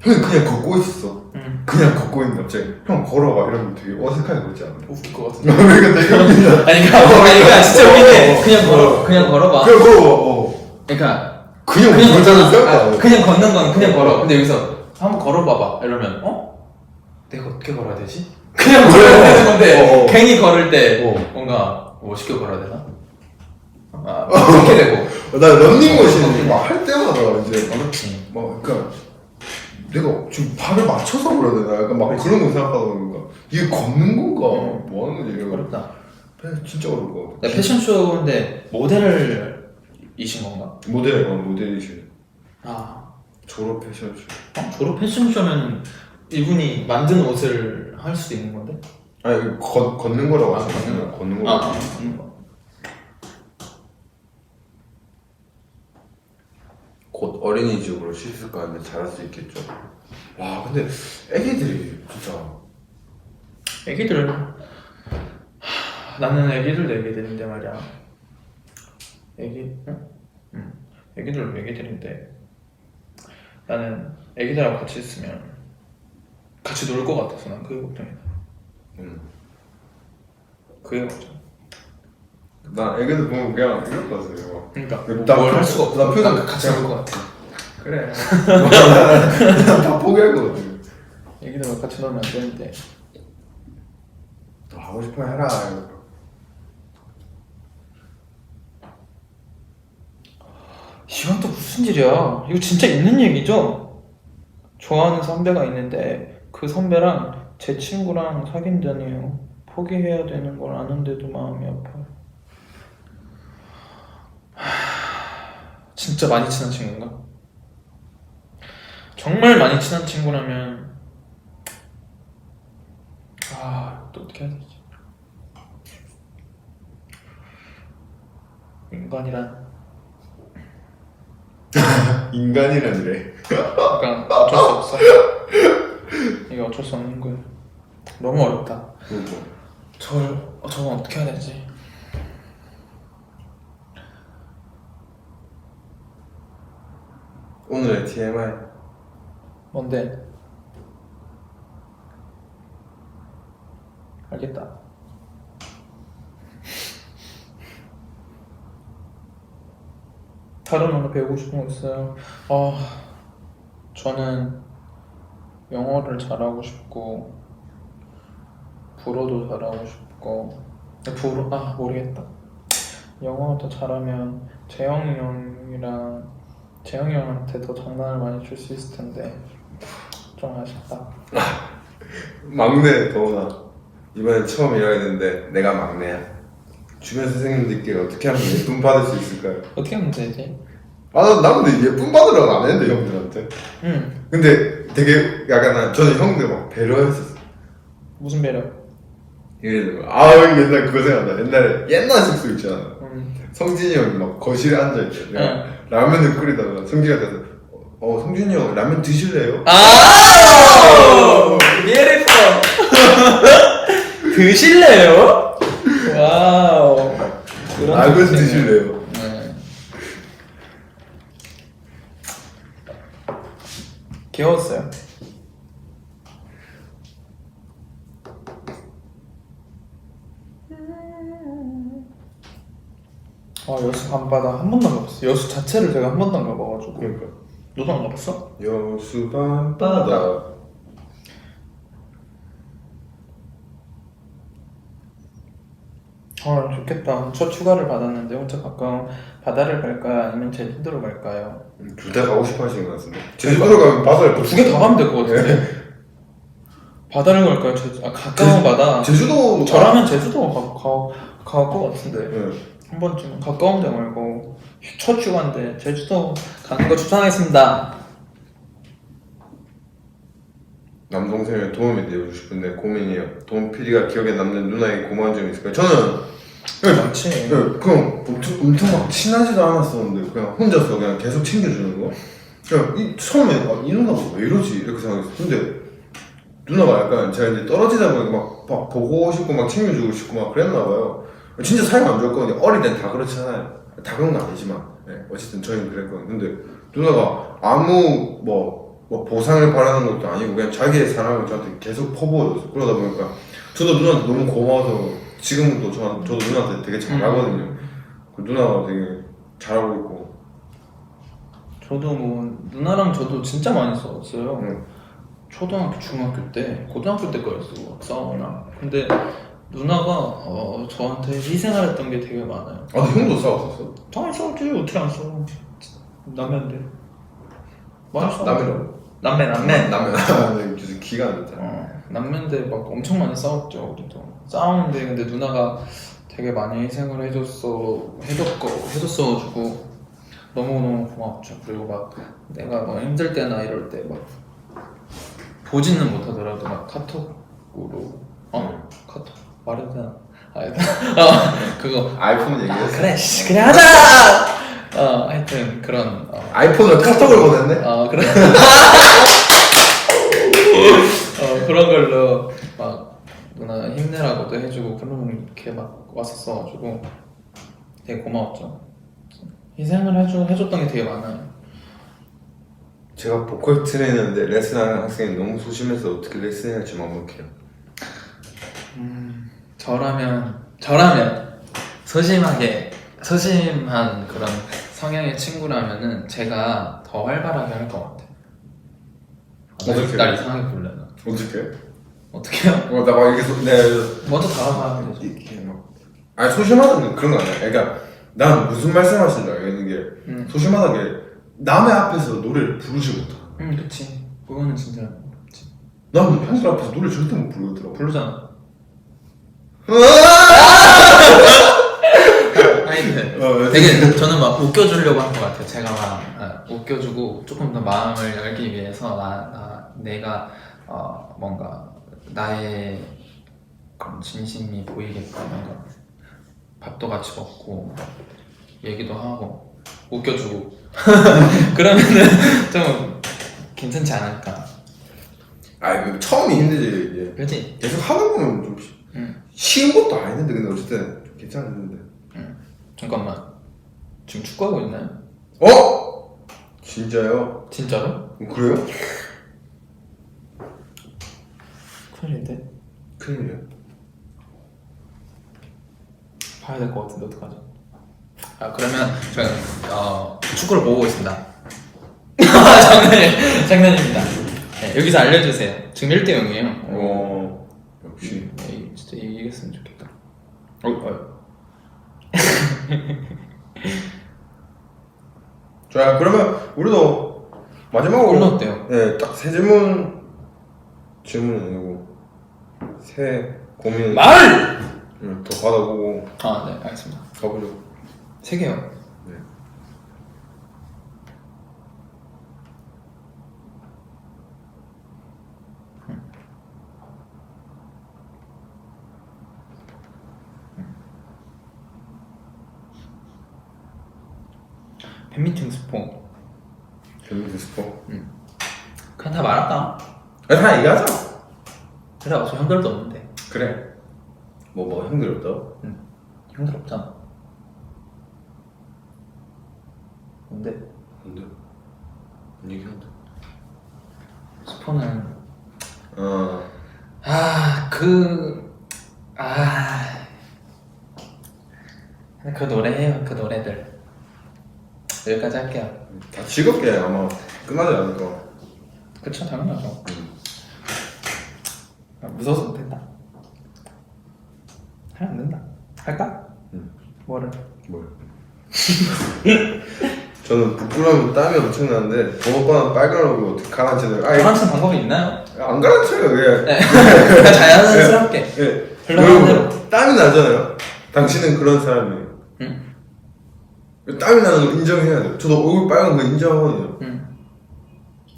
형이 그냥 걷고 있었어. 그냥 걷고 있는데 갑자기 형 걸어봐 이러면 되게 어색하게 걷지 않아요? 웃길 것 같은데. 그러니까 되게 웃기다. 아니 그러니까 진짜 웃긴데 그냥 걸어봐. 그냥 걸어봐. 그러니까 그냥 걷자는 생각. 그냥 걷는 건 그냥 걸어. 근데 여기서 한번 걸어봐봐. 이러면 내가 어떻게 걸어야 되지? 그냥 걸어야 되는 건데 괜히 걸을 때 뭔가 멋있게 걸어야 되나? 그렇게 되고. 나 런닝머신 막할 때마다 이제 그렇지. 막 그러니까 내가 지금 발을 맞춰서 걸어야 되나? 약간 막 그런 거 생각하다 보니까 이게 걷는 건가? 뭐 하는 거지? 어렵다. 진짜 어려울 것 같아. 패션쇼인데 모델이신 건가? 모델이시. 졸업 패션쇼. 졸업 패션쇼면 이분이 만든 옷을 할 수도 있는 건데? 아니 걷는 거라고 하잖아요. 걷는 거. 걷는 거. 걷는 거. 곧 어린이집으로 시집 가는데 잘할 수 있겠죠. 와 근데 애기들이 진짜 애기들 나는 애기들도 애기들인데 말이야. 애기들도 애기들인데 나는 애기들하고 같이 있으면 같이 놀 것 같아서 난 그게 걱정이야. 그게 걱정. 나 애기들 보면 그냥 이럴 것 같아요. 그러니까 뭘 할 수가 없어. 나 표정 난 같이 놀 것 같아. 그래. 다 포기할 것 같아. 애기들과 같이 놀면 안 되는데. 너 하고 싶으면 해라. 이건 또 무슨 일이야? 이거 진짜 있는 얘기죠? 좋아하는 선배가 있는데 그 선배랑 제 친구랑 사귄다니요. 포기해야 되는 걸 아는데도 마음이 아파요. 진짜 많이 친한 친구인가? 정말 많이 친한 친구라면 또 어떻게 해야 되지? 인간이란 인간이라니래. 약간 어쩔 수 없어. 이게 어쩔 수 없는 거야. 너무 어렵다. 저건 어떻게 해야 되지? 오늘의 TMI. 뭔데? 알겠다. 다른 언어 배우고 싶은 거 있어요? 저는 영어를 잘하고 싶고 불어도 잘하고 싶고 모르겠다. 영어도 잘하면 재영이 형한테 더 장난을 많이 줄 수 있을 텐데 좀 아쉽다. 막내 더우나 이번에 처음 일하겠는데 내가 막내야. 주변 선생님들끼리 어떻게 하면 예쁨 받을 수 있을까요? 어떻게 하면 되지? 나 근데 예쁨 받으라고 안 했는데 형들한테. 응. 근데 되게 약간 저는 형들 막 배려했었어. 무슨 배려? 예를 들면 옛날 그거 생각나. 옛날 숙소 있잖아. 성진이 형이 막 거실에 앉아있대. 내가 라면을 끓이다가 성진이가 돼서 성진이 형 라면 드실래요? 예리퍼 드실래요? 와우. 라면 드실래요? 네. 귀여웠어요. 여수 밤바다 한 번도 안 가봤어. 여수 자체를 제가 한 번도 안 가봐가지고. 그러니까 너도 안 가봤어? 여수 밤바다. 좋겠다. 첫 휴가를 받았는데 혼자 가까운 바다를 갈까요? 아니면 제주도로 갈까요? 둘 다 가고 싶어 하시는 것 같은데. 제주도로 가면 바다를 두 개 다 가면 될 것 같은데. 바다를 갈까요? 가까운 바다. 제주도 저라면 제주도 갈 것 같은데. 네. 한 번쯤 가까운 데 말고 첫 휴가인데 제주도 가는 거 추천하겠습니다. 남동생의 도움이 되고 싶은데 고민이에요. 돈 PD가 기억에 남는 누나의 고마운 점이 있을까요? 저는 많지. 네, 그냥 엄청 막 친하지도 않았었는데 그냥 혼자서 그냥 계속 챙겨주는 거. 그냥 처음에 이 누나가 왜 이러지 이렇게 생각했어. 근데 누나가 약간 제가 이제 떨어지다 보니까 막 보고 싶고 막 챙겨주고 싶고 막 그랬나 봐요. 진짜 사이가 안 좋았거든요. 어릴 땐 다 그렇잖아요. 다 그런 건 아니지만 네, 어쨌든 저희는 그랬거든요. 근데 누나가 아무 뭐 보상을 바라는 것도 아니고 그냥 자기의 사랑을 저한테 계속 퍼부어줬어요. 그러다 보니까 저도 누나한테 너무 고마워서 지금도 저도 누나한테 되게 잘하거든요. 그 누나가 되게 잘하고 있고. 저도 뭐 누나랑 저도 진짜 많이 싸웠어요. 응. 초등학교, 중학교 때, 고등학교 때까지도 싸우나. 근데 누나가 저한테 희생을 했던 게 되게 많아요. 아, 근데 형도 싸웠었어? 당연히 싸웠지. 어떻게 안 싸워. 남매인데. 많이 싸웠지. 남매라고? 남매. 남매. 요즘 기가 안 좋다. 남매인데 막 엄청 많이 싸웠죠. 우리도 싸우는데 근데 누나가 되게 많이 희생을 해줬어가지고 너무너무 고맙죠. 그리고 막 내가 뭐 힘들 때나 이럴 때 막 보지는 못하더라도 막 카톡으로 카톡 말해도 되나? 그거 아이폰 얘기했어. 그래 하자! 하여튼 그런 아이폰을 카톡을 보냈네? 그래. 그런 걸로 막 누나 힘내라고도 해주고 그렇게 막 왔었어가지고 되게 고마웠죠. 희생을 해줬던 게 되게 많아요. 제가 보컬 트레이너인데 레슨하는 학생이 너무 소심해서 어떻게 레슨해야 할지 막막해요. 저라면 소심한 그런 성향의 친구라면은 제가 더 활발하게 할 것 같아. 어떡해? 날 이상하게 부르려나? 어떻게요? 어떻게요? 나 막 이렇게 먼저 다가가면 되지. 이렇게 막 아니 소심하다는 그런 거 아니야. 그러니까 난 무슨 말씀하시는지 알겠는 게 소심하다는 게 남의 앞에서 노래를 부르지 못하. 그치. 그거는 진짜 그렇지. 난 형들 앞에서 노래 절대 못 부르더라고. 부르잖아. 하여튼 되게 저는 막 웃겨주려고 한 것 같아요. 제가 막 웃겨주고 조금 더 마음을 열기 위해서 내가 뭔가 나의 그런 진심이 보이게끔 뭔가 밥도 같이 먹고 얘기도 하고 웃겨주고 그러면은 좀 괜찮지 않을까. 그 처음이 힘들지 이게. 그렇지? 계속 하다 보면 좀 쉬운 것도 아닌데 근데 어쨌든 좀 괜찮은데. 잠깐만. 지금 축구하고 있나요? 진짜요? 진짜로? 그래요? 큰일인데? 큰일이야. 봐야 될 것 같은데 어떡하죠? 그러면 저희 축구를 보고 있습니다. 장난입니다. 네, 여기서 알려주세요. 지금 1대 0이에요. 역시. 네, 진짜 이기겠으면 좋겠다. 자, 그러면 우리도 마지막으로 골 넣었대요. 네, 딱 세 질문은 아니고 세 고민 말! 더 받아보고 네, 알겠습니다. 가보죠. 3개요. 네. 팬미팅 스포. 밴드 스포. 그냥 다 말할까? 다 얘기하자. 그래, 어차피 형들도 없는데. 그래. 뭐 형들 없다? 형들 없잖아. 뭔데? 뭔데? 뭔 얘기하는데? 스포는 어. 그 노래 해요. 그 노래 여기까지 할게요. 즐겁게 아마 끝나지 않을까. 그쵸, 당연하죠. 무서워서 못했다. 하면 안 된다. 할까? 뭐를? 뭘? 저는 부끄러우면 땀이 엄청나는데 붕어빵은 빨간 얼굴 어떻게 가라앉히는 가라앉히는 방법이 있나요? 안 가라앉혀요 그게. 네. 그냥 자연스럽게. 예. 흘러가는 여러분 땀이 나잖아요. 당신은 그런 사람이에요. 응? 땀이 나는 거 인정해야 돼요. 저도 얼굴 빨간 거 인정하거든요. 응.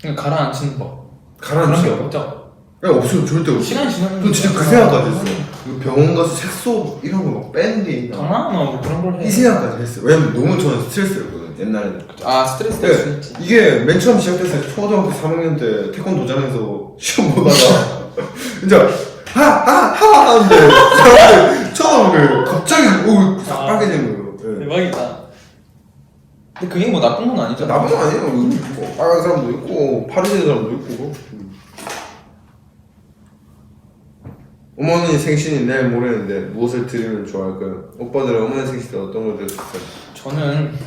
그냥 가라앉히는 법. 가라앉혀. 그런 게 없죠. 없어요. 절대 없어요. 시간이 지나면 저 진짜 그 생각까지 했어요. 그 병원 가서 색소 이런 거 막 빼는 게 있나? 장난하나 그런 걸 해. 이 생각까지 했어요. 왜냐면 너무 저는 스트레스였거든요. 옛날에는. 아 스트레스 될수 네, 있지. 이게 맨 처음 시작했을 때 초등학교 3학년 때 태권도장에서 시험 보다가 진짜 하하하 하는데 사람들 처음 그 갑자기 얼굴 싹 빨개진 거예요. 네. 대박이다. 근데 그게 뭐 나쁜 건 아니잖아. 나쁜 건 아니에요. 뭐 빨간 사람도 있고 파리된 사람도 있고. 어머니 생신이 내일 모레인데 무엇을 드리면 좋아할까요? 오빠들은 어머니 생신 때 어떤 걸 드릴 수 있어요? 저는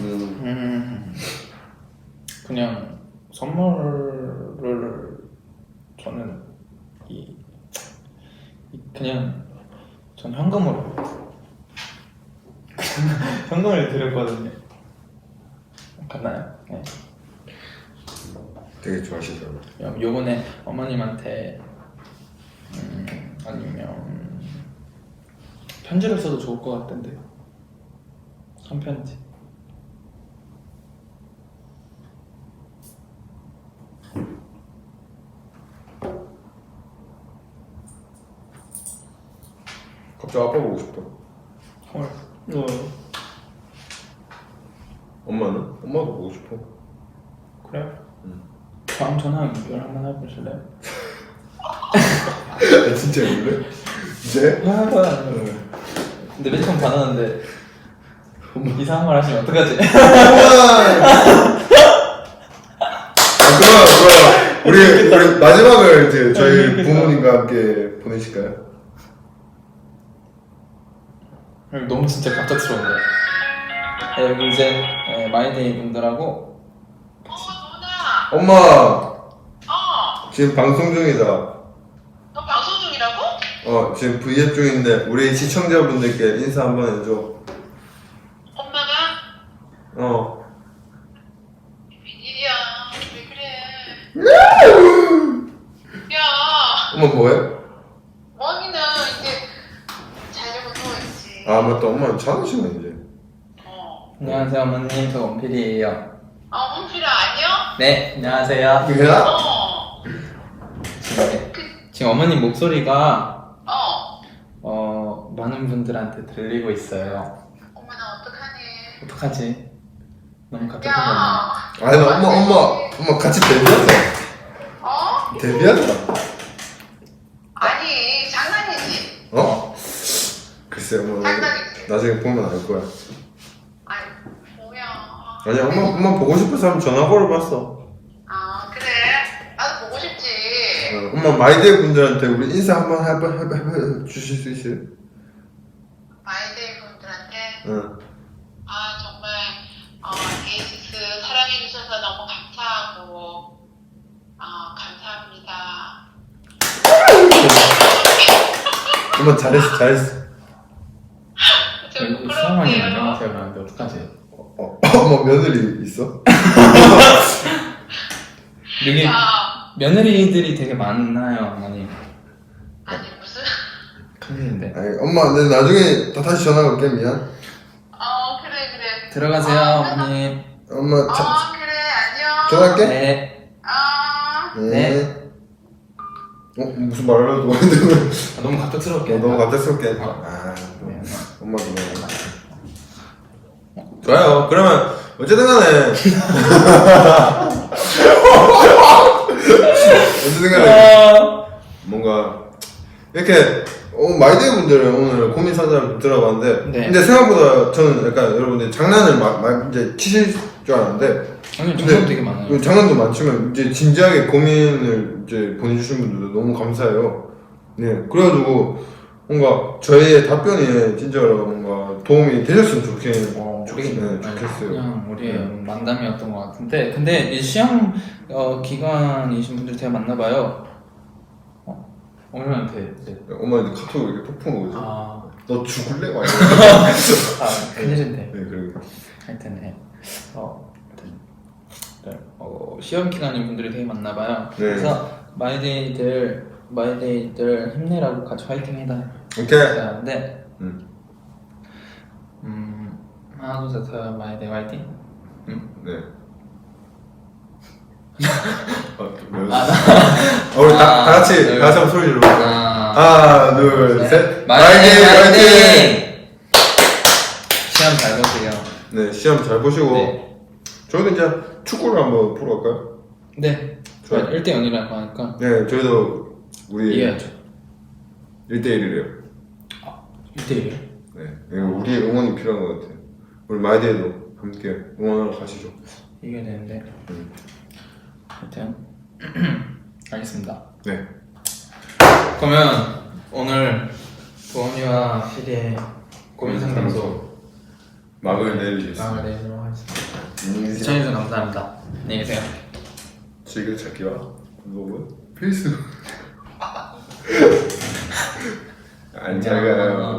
그냥 선물을 저는 그냥 전 현금으로 현금을 드렸거든요. 갔나요? 네. 되게 좋아하시더라고요. 요번에 어머님한테 아니면 편지를 써도 좋을 것 같던데. 손편지. 갑자기 아빠 보고 싶다. 헐. 엄마는? 엄마도 보고 싶어. 그래? 다음 전화 연결 한번 해보실래요? 아, 진짜 이래? 이제? 근데 맨 처음 받았는데 이상한 말 하시면 어떡하지? 그럼 우리 마지막을 이제 저희 부모님과 함께 보내실까요? 너무 진짜 갑작스러운데. 네, 여기 이제 마이데이 분들하고 엄마! 지금 방송 중이다. 너 방송 중이라고? 지금 V앱 중인데 우리 시청자분들께 인사 한번 해줘. 엄마가? 웬일이야 왜 그래 야 엄마 뭐해? 멍이는 이제 자려고 누워있지 맞다. 엄마 자는 이제. 안녕하세요 어머님, 저 원필이에요. 홍필아 안녕? 네, 안녕하세요. 그래야? 지금 어머님 목소리가 어 많은 분들한테 들리고 있어요. 엄마 나 어떡하니 어떡하지? 너무 갑작스럽네. 야 아니 나 엄마 같이 데뷔하자. 데뷔하자. 아니 장난이지 글쎄 뭐 장난이지 나중에 보면 알 거야. 아니 뭐야 아니 엄마 보고 싶어서 한번 전화 걸어봤어. 그래 나도 보고 싶지 엄마 마이데이 분들한테 우리 인사 한번 해봐 주실 수 있어요? 마이데이 분들한테 응. 정말 데이식스 사랑해주셔서 너무 감사하고 감사합니다. 엄마 잘했어. 좀 수영아님 부끄러운데요. 안녕하세요 라는데 어떡하지? 엄마 며느리 있어? 여기 야, 며느리들이 되게 많나요 어머님? 아니 무슨? 큰일인데. 아니 엄마 내 나중에 다시 전화 걸게 미안. 그래. 들어가세요 어머님. 엄마 그래 안녕. 전화할게. 네. 네. 무슨 말을 하려고 했는데 너무 갑작스럽게. 너무 갑작스럽게 했다. 네. 엄마도 좋아요. 그러면 어쨌든 간에 뭔가 이렇게 마이데이 분들은 오늘 고민 상담을 들어봤는데 네. 근데 생각보다 저는 약간 여러분들 장난을 이제 치실 줄 알았는데 아니 장난 되게 많아요. 장난도 많지만 이제 진지하게 고민을 이제 보내주신 분들도 너무 감사해요. 네, 그래가지고 뭔가 저희의 답변이 진짜로 뭔가 도움이 되셨으면 모르겠네요. 네, 좋겠어요. 그냥 우리의 네. 만담이었던 것 같은데 근데 이 시험 기간이신 분들 제가 만나봐요. 어머니한테 이제 엄마한테 카톡 이렇게 폭풍 오죠. 아, 너 죽을래? 막 큰일인데. 네, 그리고 하여튼 시험 기간인 분들이 되게 많나봐요. 네. 그래서 마이데이들 힘내라고 같이 화이팅 해다. 오케이. 하는데 음. 하나 둘셋 하면 마이데이 화이팅. 네. 우리 다 같이 한번 소리 질러. 하나, 둘, 셋. 마이데이 화이팅! 시험 잘 보세요. 네, 시험 잘 보시고. 네. 저희도 이제 축구를 한번 보러 갈까요? 네. 좋아요. 1대0이라고 하니까 네, 저희도 우리 이해하죠. 1대1이래요. 1대1이요? 네, 우리 응원이 필요한 것 같아요. 우리 마이데이도 함께 응원하러 가시죠. 이겨야 되는데. 하여튼 알겠습니다. 네. 그러면 오늘 도원이와 PD의 고민 상담소 막을 내리겠습니다. 마음을 내도록 하겠습니다. 안녕히 계세요. 시청해주셔서 감사합니다. 안녕히 계세요. 즐겨찾기와 구독은 필수. 안 작아요.